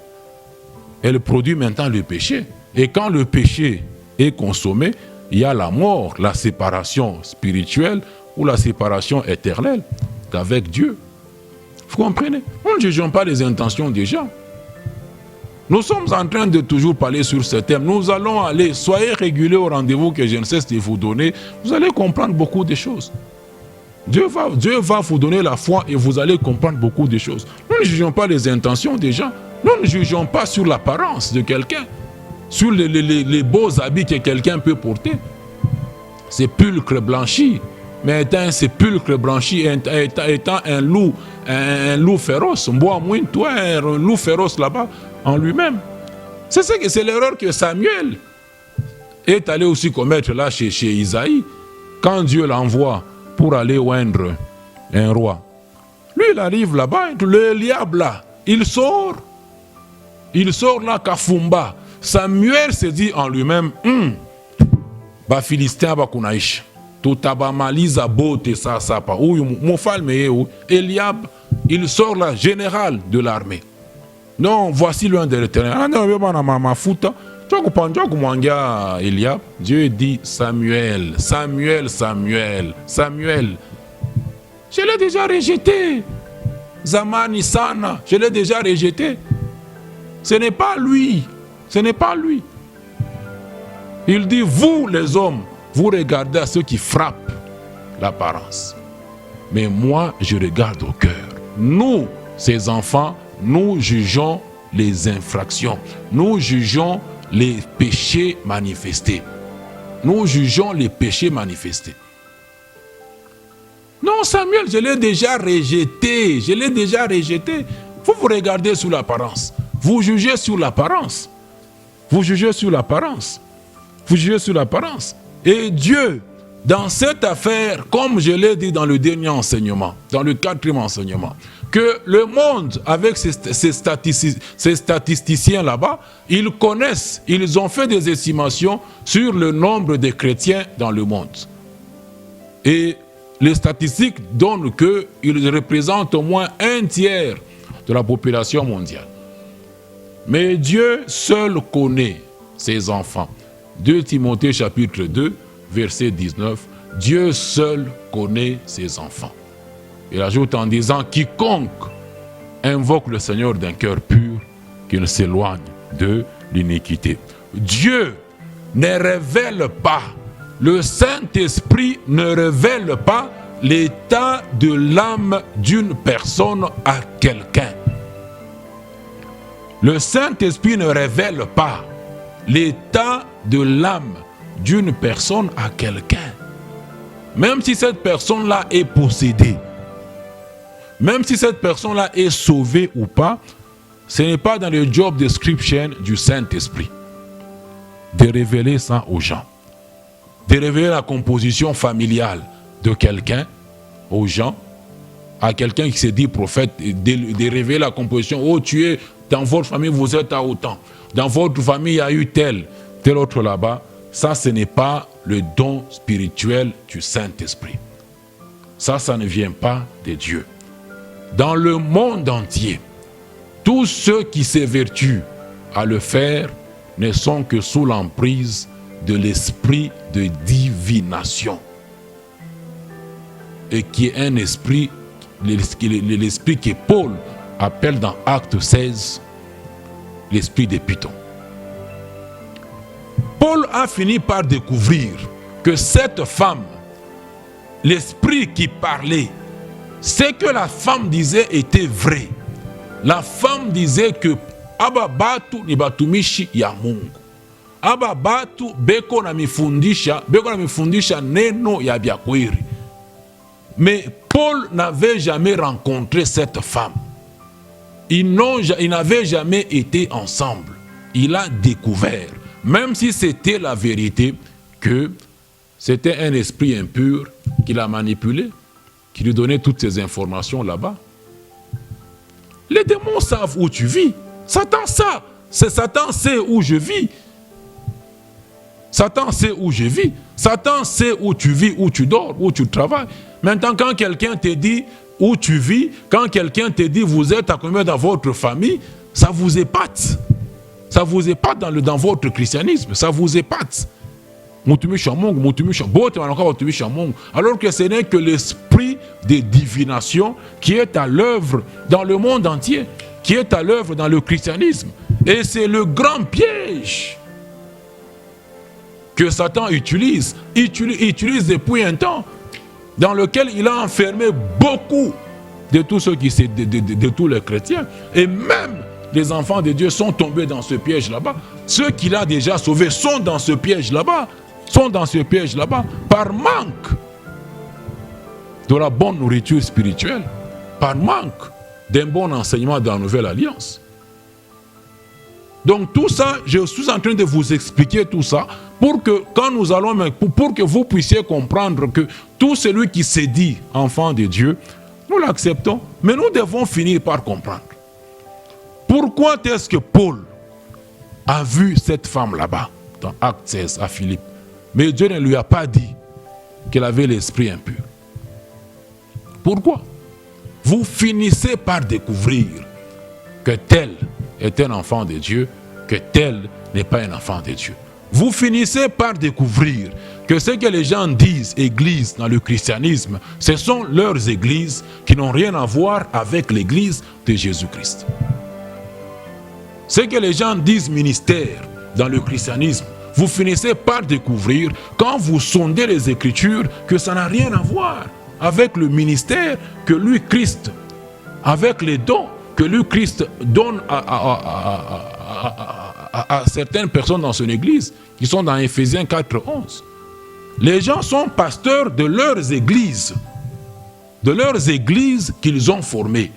elle produit maintenant le péché. Et quand le péché est consommé, il y a la mort, la séparation spirituelle ou la séparation éternelle qu'avec Dieu. Vous comprenez? Nous ne jugeons pas les intentions des gens. Nous sommes en train de toujours parler sur ce thème. Nous allons aller, soyez réguliers au rendez-vous que je ne cesse de vous donner. Vous allez comprendre beaucoup de choses. Dieu va vous donner la foi et vous allez comprendre beaucoup de choses. Nous ne jugeons pas les intentions des gens. Nous ne jugeons pas sur l'apparence de quelqu'un, sur les beaux habits que quelqu'un peut porter. Ces pulcres blanchis, mais étant un sépulcre blanchi, étant un loup féroce, un loup féroce là-bas en lui-même. C'est l'erreur que Samuel est allé aussi commettre là chez Isaïe, quand Dieu l'envoie pour aller oindre un roi. Lui, il arrive là-bas, le Eliab là, il sort là, Kafumba. Samuel se dit en lui-même, ba Philistin ba kunaisha. Tutabamaliza bote sasa pa. Eliab, il sort là, général de l'armée. Non, voici l'un de l'Éternel. Dieu dit Samuel, Samuel, Samuel, Samuel. Je l'ai déjà rejeté. Zamani Sana, je l'ai déjà rejeté. Ce n'est pas lui. Ce n'est pas lui. Il dit, vous les hommes, vous regardez à ceux qui frappent l'apparence. Mais moi, je regarde au cœur. Nous, ces enfants, nous jugeons les infractions. Nous jugeons les péchés manifestés. Nous jugeons les péchés manifestés. non Samuel, je l'ai déjà rejeté, Vous vous regardez sur l'apparence, vous jugez sur l'apparence. Et Dieu, dans cette affaire, comme je l'ai dit dans le dernier enseignement, dans le 4e enseignement, que le monde, avec ces statisticiens là-bas, ils connaissent, ils ont fait des estimations sur le nombre de chrétiens dans le monde. Et les statistiques donnent qu'ils représentent au moins 1/3 de la population mondiale. Mais Dieu seul connaît ses enfants. 2 Timothée chapitre 2, verset 19, Dieu seul connaît ses enfants. Il ajoute en disant, quiconque invoque le Seigneur d'un cœur pur, qu'il s'éloigne de l'iniquité. Dieu ne révèle pas, le Saint-Esprit ne révèle pas l'état de l'âme d'une personne à quelqu'un. Le Saint-Esprit ne révèle pas l'état de l'âme d'une personne à quelqu'un. Même si cette personne-là est possédée, même si cette personne-là est sauvée ou pas, ce n'est pas dans le job description du Saint-Esprit de révéler ça aux gens. De révéler la composition familiale de quelqu'un aux gens, à quelqu'un qui se dit prophète, de révéler la composition. Oh, tu es dans votre famille, vous êtes à autant. Dans votre famille, il y a eu tel autre là-bas. Ça, ce n'est pas le don spirituel du Saint-Esprit. Ça ne vient pas de Dieu. Dans le monde entier, tous ceux qui s'évertuent à le faire ne sont que sous l'emprise de l'esprit de divination. Et qui est un esprit, l'esprit que Paul appelle dans Acte 16, l'esprit de Python. Paul a fini par découvrir que cette femme, l'esprit qui parlait, ce que la femme disait était vrai. La femme disait que ababatu ni batumishi ya Mungu. Ababatu beko na mifundisha neno ya byakweli. Mais Paul n'avait jamais rencontré cette femme. Ils n'avaient jamais été ensemble. Il a découvert, même si c'était la vérité, que c'était un esprit impur qui l'a manipulé, qui lui donnait toutes ces informations là-bas. Les démons savent où tu vis. Satan sait où je vis. Satan sait où je vis. Satan sait où tu vis, où tu dors, où tu travailles. Maintenant, quand quelqu'un te dit où tu vis, quand quelqu'un te dit vous êtes à combien dans votre famille, ça vous épate. Ça vous épate dans votre christianisme. Ça vous épate. Alors que ce n'est que l'esprit de divination qui est à l'œuvre dans le monde entier, qui est à l'œuvre dans le christianisme. Et c'est le grand piège que Satan utilise depuis un temps, dans lequel il a enfermé beaucoup de tous ceux de tous les chrétiens. Et même les enfants de Dieu sont tombés dans ce piège là-bas. Ceux qu'il a déjà sauvés sont dans ce piège là-bas. Par manque de la bonne nourriture spirituelle, par manque d'un bon enseignement dans la Nouvelle Alliance. Donc tout ça, je suis en train de vous expliquer tout ça pour que quand nous allons, pour que vous puissiez comprendre que tout celui qui se dit enfant de Dieu, nous l'acceptons, mais nous devons finir par comprendre. Pourquoi est-ce que Paul a vu cette femme là-bas, dans Acte 16 à Philippe, mais Dieu ne lui a pas dit qu'elle avait l'esprit impur? Pourquoi? Vous finissez par découvrir que tel est un enfant de Dieu, que tel n'est pas un enfant de Dieu. Vous finissez par découvrir que ce que les gens disent église dans le christianisme, ce sont leurs églises qui n'ont rien à voir avec l'église de Jésus-Christ. Ce que les gens disent ministère dans le christianisme, vous finissez par découvrir, quand vous sondez les Écritures, que ça n'a rien à voir avec le ministère que lui, Christ, avec les dons que lui, Christ, donne à certaines personnes dans son église, qui sont dans Éphésiens 4, 11. Les gens sont pasteurs de leurs églises. de leurs églises qu'ils ont formées.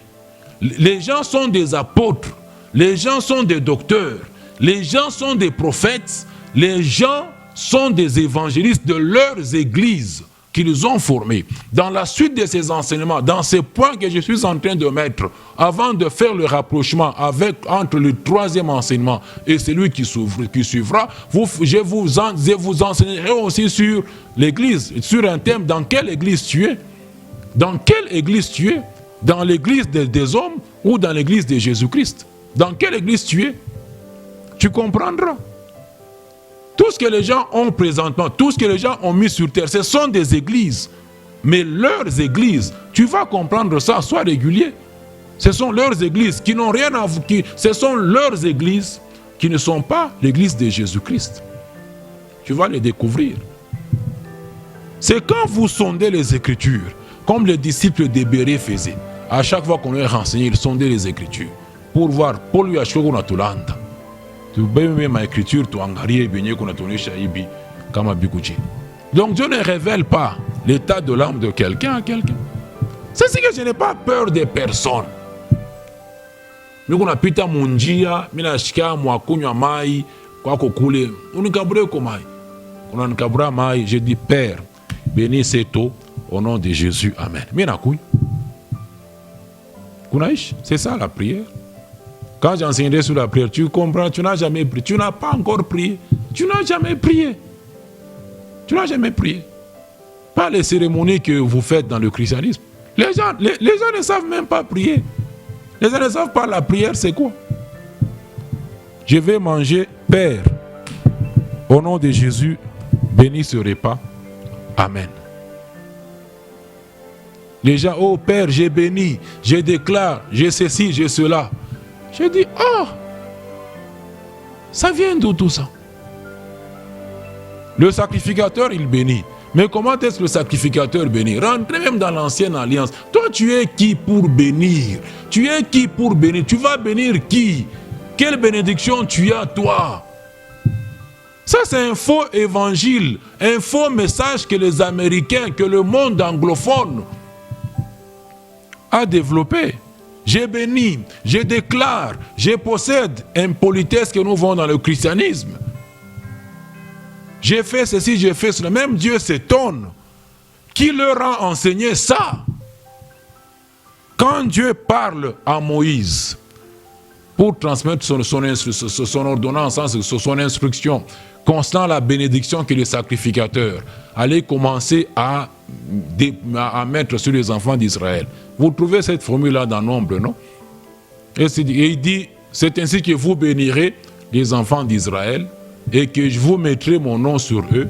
Les gens sont des apôtres, les gens sont des docteurs, les gens sont des prophètes, les gens sont des évangélistes de leurs églises qu'ils ont formées. Dans la suite de ces enseignements, dans ces points que je suis en train de mettre, avant de faire le rapprochement entre le troisième enseignement et celui qui suivra, je vous enseignerai aussi sur l'église, sur un thème, dans quelle église tu es. Dans quelle église tu es? Dans l'église des hommes ou dans l'église de Jésus-Christ? Dans quelle église tu es? Tu comprendras. Tout ce que les gens ont présentement, tout ce que les gens ont mis sur terre, ce sont des églises. Mais leurs églises, tu vas comprendre ça, sois régulier. Ce sont leurs églises qui n'ont rien à vous. Ce sont leurs églises qui ne sont pas l'église de Jésus-Christ. Tu vas les découvrir. C'est quand vous sondez les Écritures, comme les disciples de Bérée faisaient. À chaque fois qu'on leur enseignait, ils sondaient les Écritures. Pour voir, Paul lui a choisi qu'on a tout l'âme. Donc Dieu ne révèle pas l'état de l'âme de quelqu'un à quelqu'un. C'est ce que je n'ai pas peur des personnes. Je dis Père, bénis cette eau au nom de Jésus. Amen. C'est ça la prière. Quand j'enseignerai sur la prière, tu comprends, tu n'as jamais prié. Tu n'as pas encore prié. Tu n'as jamais prié. Tu n'as jamais prié. Pas les cérémonies que vous faites dans le christianisme. Les gens ne savent même pas prier. Les gens ne savent pas la prière, c'est quoi? Je vais manger, Père, au nom de Jésus, bénis ce repas. Amen. Les gens, oh Père, j'ai béni, je déclare, j'ai ceci, j'ai cela. Je dis, oh, ça vient d'où tout ça? Le sacrificateur, il bénit. Mais comment est-ce que le sacrificateur bénit? Rentrez même dans l'ancienne alliance. Toi, tu es qui pour bénir? Tu es qui pour bénir? Tu vas bénir qui? Quelle bénédiction tu as, toi? Ça, c'est un faux évangile, un faux message que les Américains, que le monde anglophone a développé. Je bénis, je déclare, je possède une politesse que nous voyons dans le christianisme. J'ai fait ceci, j'ai fait cela. Même Dieu s'étonne. Qui leur a enseigné ça? Quand Dieu parle à Moïse pour transmettre son ordonnance, son instruction, concernant la bénédiction que les sacrificateurs allaient commencer à mettre sur les enfants d'Israël. Vous trouvez cette formule-là dans Nombre, non? Et il dit, c'est ainsi que vous bénirez les enfants d'Israël et que je vous mettrai mon nom sur eux.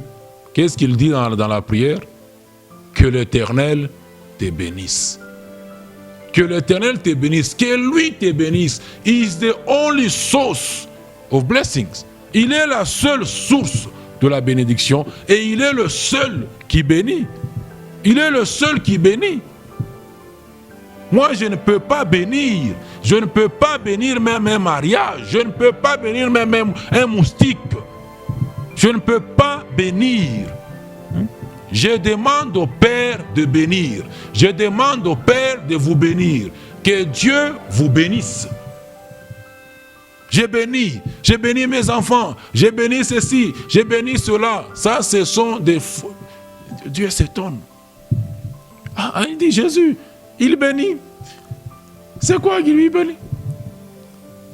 Qu'est-ce qu'il dit dans la prière? Que l'Éternel te bénisse. Que l'Éternel te bénisse, que lui te bénisse. He is the only source of blessings. Il est la seule source de la bénédiction et il est le seul qui bénit. Il est le seul qui bénit. Moi, je ne peux pas bénir. Je ne peux pas bénir même un mariage. Je ne peux pas bénir même un moustique. Je ne peux pas bénir. Je demande au Père de bénir. Je demande au Père de vous bénir. Que Dieu vous bénisse. J'ai béni mes enfants, j'ai béni ceci, j'ai béni cela. Ça, ce sont des faux. Dieu s'étonne. Ah, il dit Jésus, il bénit. C'est quoi qu'il lui bénit?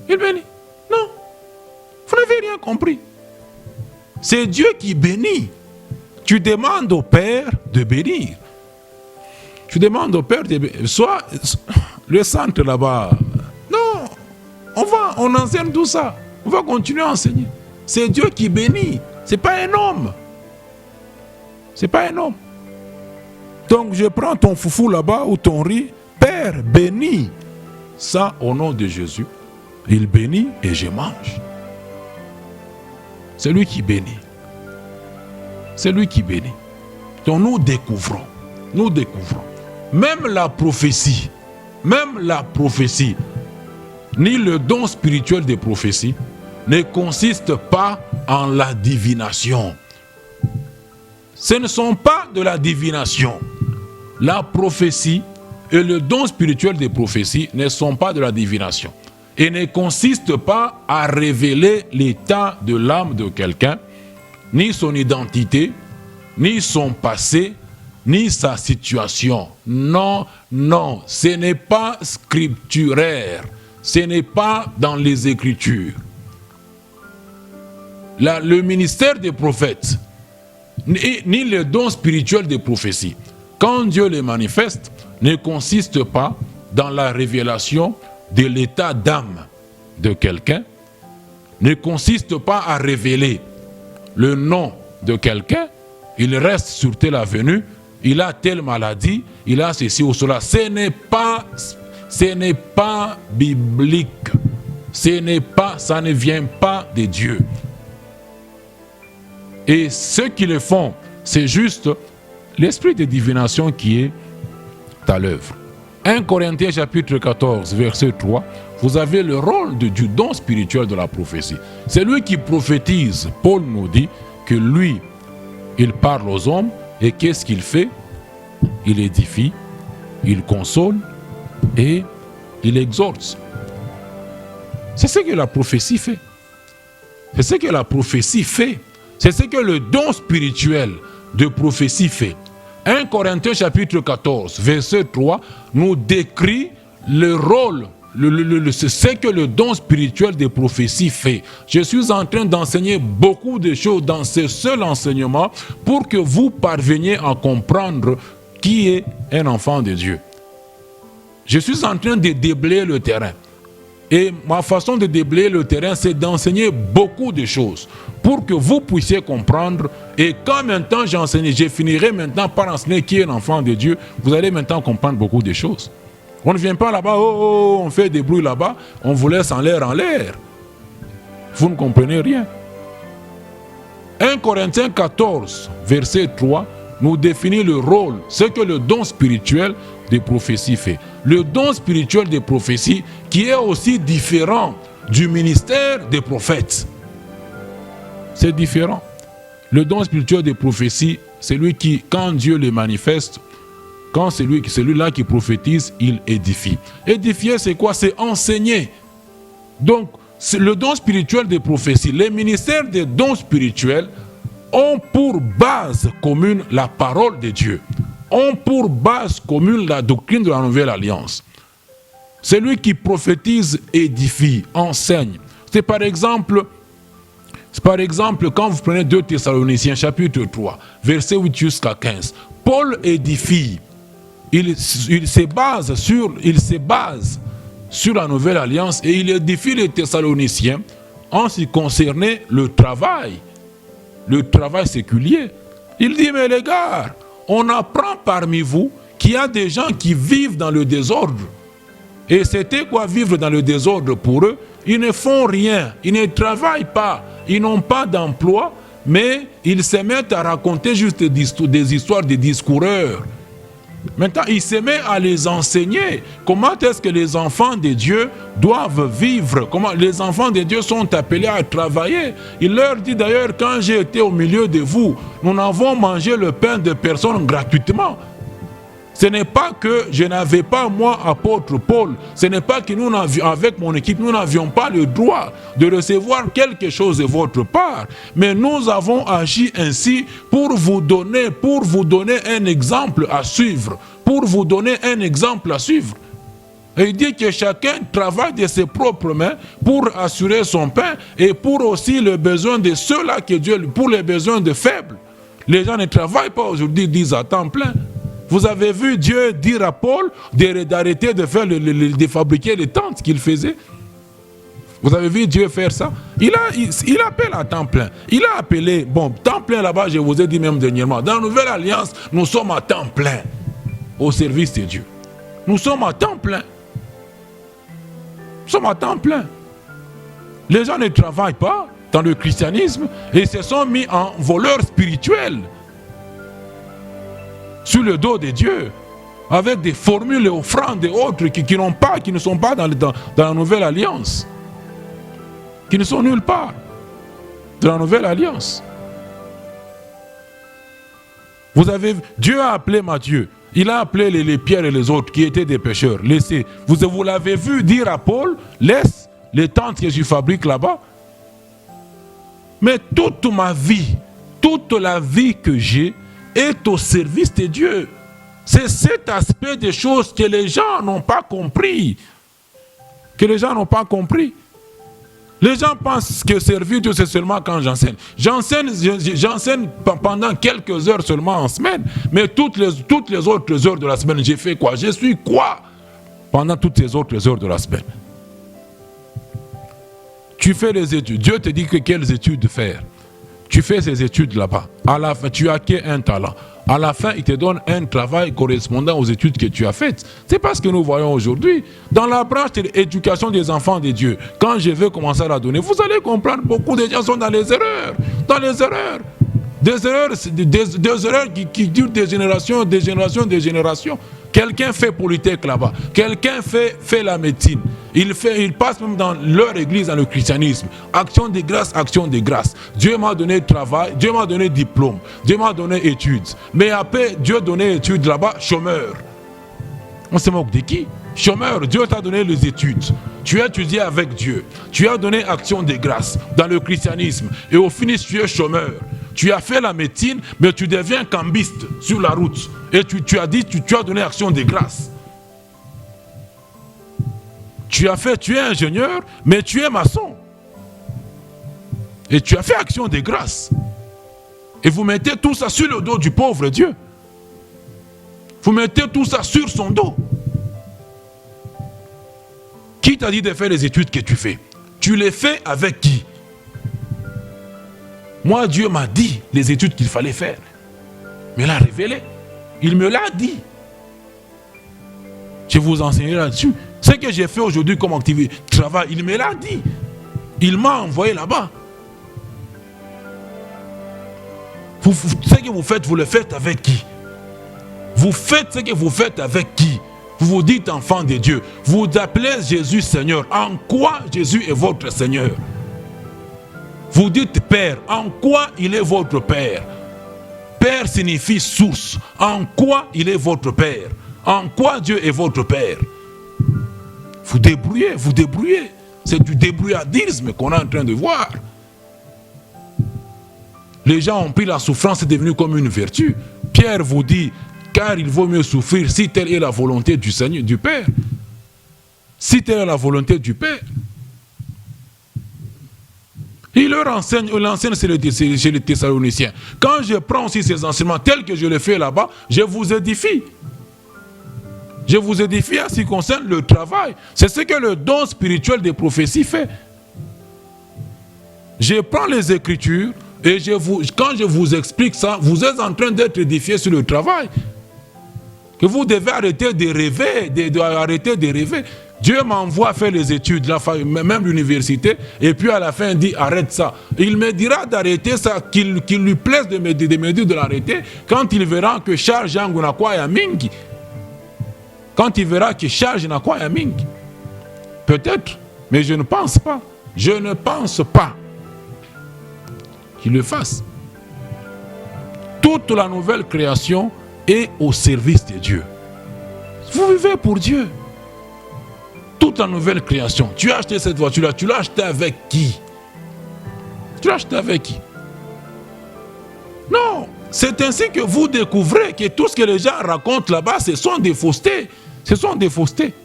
Il bénit. Non, vous n'avez rien compris. C'est Dieu qui bénit. Tu demandes au Père de bénir. Tu demandes au Père de bénir. Soit le centre là-bas. Non, on enseigne tout ça. On va continuer à enseigner. C'est Dieu qui bénit. Ce n'est pas un homme. Ce n'est pas un homme. Donc je prends ton foufou là-bas ou ton riz. Père, bénis ça au nom de Jésus. Il bénit et je mange. C'est lui qui bénit. C'est lui qui bénit. Donc nous découvrons. Même la prophétie, ni le don spirituel des prophéties ne consiste pas en la divination. Ce ne sont pas de la divination. La prophétie et le don spirituel des prophéties ne sont pas de la divination et ne consistent pas à révéler l'état de l'âme de quelqu'un, ni son identité, ni son passé, ni sa situation. Non, non, ce n'est pas scripturaire, ce n'est pas dans les Écritures. Le ministère des prophètes, ni le don spirituel des prophéties, quand Dieu les manifeste, ne consiste pas dans la révélation de l'état d'âme de quelqu'un, ne consiste pas à révéler le nom de quelqu'un. Il reste sur telle avenue, il a telle maladie, il a ceci ou cela. Ce n'est pas biblique. Ça ne vient pas de Dieu. Et ceux qui le font, c'est juste l'esprit de divination qui est à l'œuvre. 1 Corinthiens chapitre 14, verset 3, vous avez le rôle du don spirituel de la prophétie. C'est lui qui prophétise. Paul nous dit que lui, il parle aux hommes et qu'est-ce qu'il fait? Il édifie, il console et il exhorte. C'est ce que la prophétie fait. C'est ce que la prophétie fait. C'est ce que le don spirituel de prophétie fait. 1 Corinthiens chapitre 14, verset 3, nous décrit le rôle, ce que le don spirituel de prophétie fait. Je suis en train d'enseigner beaucoup de choses dans ce seul enseignement pour que vous parveniez à comprendre qui est un enfant de Dieu. Je suis en train de déblayer le terrain. Et ma façon de déblayer le terrain, c'est d'enseigner beaucoup de choses pour que vous puissiez comprendre. Et quand maintenant j'enseigne, je finirai maintenant par enseigner qui est l'enfant de Dieu, vous allez maintenant comprendre beaucoup de choses. On ne vient pas là-bas, on fait des bruits là-bas, on vous laisse en l'air. Vous ne comprenez rien. 1 Corinthiens 14, verset 3, nous définit le rôle, ce que le don spirituel des prophéties fait. Le don spirituel des prophéties qui est aussi différent du ministère des prophètes. C'est différent. Le don spirituel des prophéties, c'est lui qui, quand Dieu les manifeste, quand c'est celui-là qui prophétise, il édifie. Édifier, c'est quoi? C'est enseigner. Donc, le don spirituel des prophéties, les ministères des dons spirituels ont pour base commune la parole de Dieu. Ont pour base commune la doctrine de la Nouvelle Alliance. Celui qui prophétise, édifie, enseigne. C'est par exemple, quand vous prenez 2 Thessaloniciens chapitre 3, verset 8 jusqu'à 15, Paul édifie. Il se base sur la Nouvelle Alliance et il édifie les Thessaloniciens en ce qui concernait le travail séculier. Il dit, mais les gars, on apprend parmi vous qu'il y a des gens qui vivent dans le désordre. Et c'était quoi vivre dans le désordre pour eux? Ils ne font rien, ils ne travaillent pas, ils n'ont pas d'emploi, mais ils se mettent à raconter juste des histoires de discoureurs. Maintenant, il se met à les enseigner comment est-ce que les enfants de Dieu doivent vivre, comment les enfants de Dieu sont appelés à travailler. Il leur dit d'ailleurs, quand j'ai été au milieu de vous, nous n'avons mangé le pain de personne gratuitement. Ce n'est pas que je n'avais pas, moi, apôtre Paul, ce n'est pas que nous, avec mon équipe, nous n'avions pas le droit de recevoir quelque chose de votre part, mais nous avons agi ainsi pour vous donner un exemple à suivre, Et il dit que chacun travaille de ses propres mains pour assurer son pain et pour aussi le besoin de ceux-là que Dieu, pour les besoins de faibles. Les gens ne travaillent pas aujourd'hui, disent à temps plein. Vous avez vu Dieu dire à Paul d'arrêter de faire de fabriquer les tentes qu'il faisait. Vous avez vu Dieu faire ça? Il appelle à temps plein. Il a appelé, temps plein là-bas, je vous ai dit même dernièrement. Dans la Nouvelle Alliance, nous sommes à temps plein au service de Dieu. Nous sommes à temps plein. Nous sommes à temps plein. Les gens ne travaillent pas dans le christianisme et se sont mis en voleurs spirituels sur le dos de Dieu, avec des formules et offrandes et autres qui ne sont pas dans la Nouvelle Alliance, qui ne sont nulle part dans la Nouvelle Alliance. Dieu a appelé Matthieu Il a appelé les Pierre et les autres qui étaient des pécheurs. Laissez. Vous l'avez vu dire à Paul, laisse les tentes que je fabrique là-bas. Mais toute ma vie, toute la vie que j'ai est au service de Dieu. C'est cet aspect des choses que les gens n'ont pas compris. Que les gens n'ont pas compris. Les gens pensent que servir Dieu, c'est seulement quand j'enseigne. J'enseigne pendant quelques heures seulement en semaine. Mais toutes les autres heures de la semaine, j'ai fait quoi? Je suis quoi pendant toutes ces autres heures de la semaine? Tu fais les études. Dieu te dit que quelles études faire. Tu fais ces études là-bas. À la fin, tu acquiers un talent. À la fin, il te donne un travail correspondant aux études que tu as faites. C'est pas ce que nous voyons aujourd'hui. Dans la branche de l'éducation des enfants de Dieu, quand je vais commencer à la donner, vous allez comprendre, beaucoup de gens sont dans les erreurs. Dans les erreurs. Des erreurs qui durent des générations, des générations, des générations. Quelqu'un fait politique là-bas. Quelqu'un fait la médecine. Il passe même dans leur église, dans le christianisme. Action de grâce, action de grâce. Dieu m'a donné travail, Dieu m'a donné diplôme, Dieu m'a donné études. Mais après, Dieu donné études là-bas, chômeur. On se moque de qui? Chômeur, Dieu t'a donné les études. Tu as étudié avec Dieu. Tu as donné action de grâce dans le christianisme. Et au finish, tu es chômeur. Tu as fait la médecine, mais tu deviens cambiste sur la route. Et tu as dit, tu as donné action de grâce. Tu es ingénieur, mais tu es maçon. Et tu as fait action de grâce. Et vous mettez tout ça sur le dos du pauvre Dieu. Vous mettez tout ça sur son dos. Qui t'a dit de faire les études que tu fais? Tu les fais avec qui? Moi, Dieu m'a dit les études qu'il fallait faire. Il me l'a révélé. Il me l'a dit. Je vous enseignerai là-dessus. Ce que j'ai fait aujourd'hui comme activité, travail, il me l'a dit. Il m'a envoyé là-bas. Ce que vous faites, vous le faites avec qui? Vous faites ce que vous faites avec qui? Vous vous dites enfant de Dieu. Vous appelez Jésus Seigneur. En quoi Jésus est votre Seigneur? Vous dites Père. En quoi il est votre Père? Père signifie source. En quoi il est votre Père? En quoi Dieu est votre Père? Vous débrouillez, vous débrouillez. C'est du débrouillardisme qu'on est en train de voir. Les gens ont pris la souffrance, c'est devenu comme une vertu. Pierre vous dit, car il vaut mieux souffrir si telle est la volonté du Seigneur, du Père. Si telle est la volonté du Père. Il leur enseigne, chez les Thessaloniciens. Quand je prends aussi ces enseignements tels que je les fais là-bas, je vous édifie. Je vous édifie en ce qui concerne le travail. C'est ce que le don spirituel des prophéties fait. Je prends les Écritures et quand je vous explique ça, vous êtes en train d'être édifié sur le travail. Que vous devez arrêter de rêver, arrêter de rêver. Dieu m'envoie faire les études, même l'université, et puis à la fin il dit arrête ça. Il me dira d'arrêter ça, qu'il lui plaise de me dire de l'arrêter, quand il verra que charge n'a quoi ya mingi. Quand il verra que charge n'a quoi ya mingi. Peut-être, mais je ne pense pas. Je ne pense pas qu'il le fasse. Toute la nouvelle création est au service de Dieu. Vous vivez pour Dieu. Toute la nouvelle création. Tu as acheté cette voiture-là, tu l'as acheté avec qui? Tu l'as acheté avec qui? Non, c'est ainsi que vous découvrez que tout ce que les gens racontent là-bas, ce sont des faussetés. Ce sont des faussetés.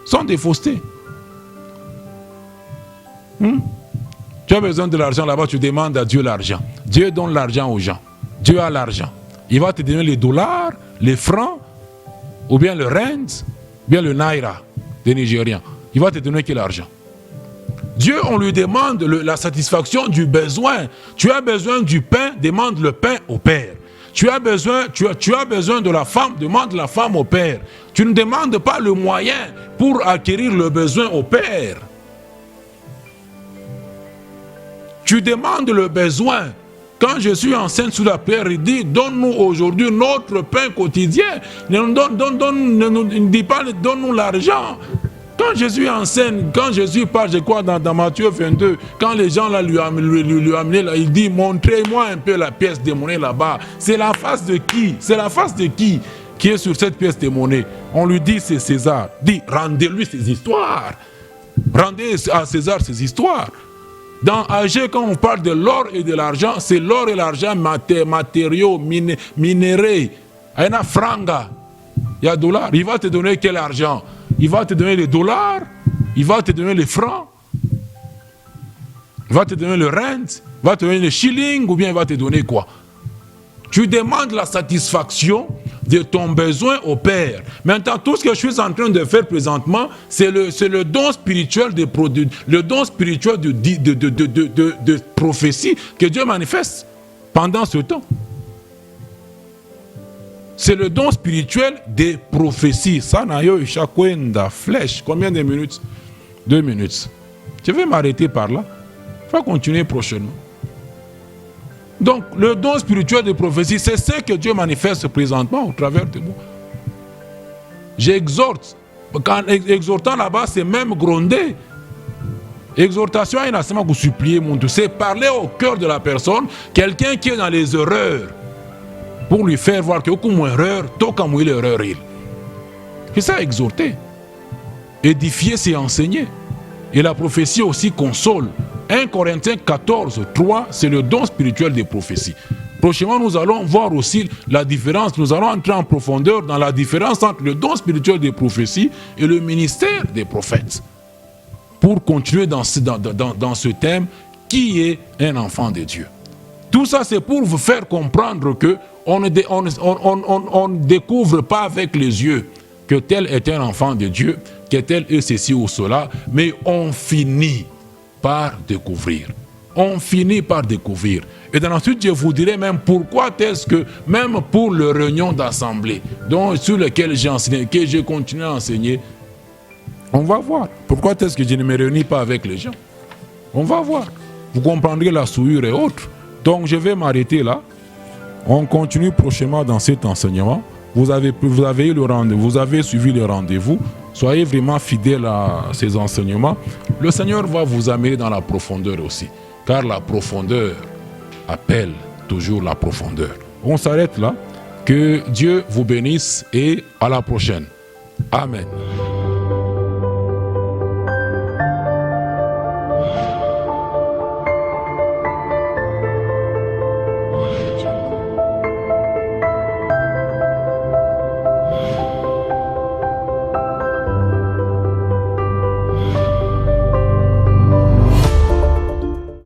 Ce sont des faussetés. Tu as besoin de l'argent là-bas, tu demandes à Dieu l'argent. Dieu donne l'argent aux gens. Dieu a l'argent. Il va te donner les dollars, les francs, ou bien le rand, ou bien le naira des Nigériens. Il va te donner que l'argent. Dieu, on lui demande la satisfaction du besoin. Tu as besoin du pain, demande le pain au Père. Tu as besoin de la femme, demande la femme au Père. Tu ne demandes pas le moyen pour acquérir le besoin au Père. Tu demandes le besoin. Quand je suis enceinte sous la prière, il dit, donne-nous aujourd'hui notre pain quotidien. Il ne dit pas, donne-nous l'argent. Quand Jésus enseigne, quand Jésus parle, je crois dans Matthieu 22, quand les gens là, lui amenaient, là, il dit, montrez-moi un peu la pièce de monnaie là-bas. C'est la face de qui? C'est la face de qui? qui est sur cette pièce de monnaie, on lui dit c'est César. Dit, rendez-lui ses histoires. Rendez à César ses histoires. Dans AG, quand on parle de l'or et de l'argent, c'est l'or et l'argent matériaux, minéraux. Il y a franga, il y a dollar. Il va te donner quel argent? Il va te donner les dollars, il va te donner les francs, il va te donner le rent, il va te donner le shilling, ou bien il va te donner quoi? Tu demandes la satisfaction de ton besoin au Père. Maintenant, tout ce que je suis en train de faire présentement, c'est le don spirituel de prophétie que Dieu manifeste pendant ce temps. C'est le don spirituel des prophéties. Ça n'a eu chaque flèche. Combien de minutes? 2 minutes. Je vais m'arrêter par là. Je vais continuer prochainement. Donc, le don spirituel de prophétie, c'est ce que Dieu manifeste présentement au travers de moi. J'exhorte. Quand exhortant là-bas, c'est même gronder. Exhortation, il y a seulement que supplier mon Dieu. C'est parler au cœur de la personne, quelqu'un qui est dans les erreurs, pour lui faire voir que comme erreur, tout comme il est erreur. C'est ça, exhorter. Édifier, c'est enseigner. Et la prophétie aussi console. 1 Corinthiens 14, 3, c'est le don spirituel des prophéties. Prochainement, nous allons voir aussi la différence. Nous allons entrer en profondeur dans la différence entre le don spirituel des prophéties et le ministère des prophètes. Pour continuer dans ce thème, qui est un enfant de Dieu? Tout ça, c'est pour vous faire comprendre que on ne découvre pas avec les yeux que tel est un enfant de Dieu, que tel est ceci ou cela, mais on finit par découvrir. On finit par découvrir. Et dans ensuite, je vous dirai même pourquoi est-ce que, même pour le réunion d'assemblée, sur lequel j'ai enseigné, que j'ai continué à enseigner, on va voir. Pourquoi est-ce que je ne me réunis pas avec les gens? On va voir. Vous comprendrez la souillure et autres. Donc, je vais m'arrêter là. On continue prochainement dans cet enseignement. Vous avez eu le rendez-vous, vous avez suivi le rendez-vous. Soyez vraiment fidèles à ces enseignements. Le Seigneur va vous amener dans la profondeur aussi. Car la profondeur appelle toujours la profondeur. On s'arrête là. Que Dieu vous bénisse et à la prochaine. Amen.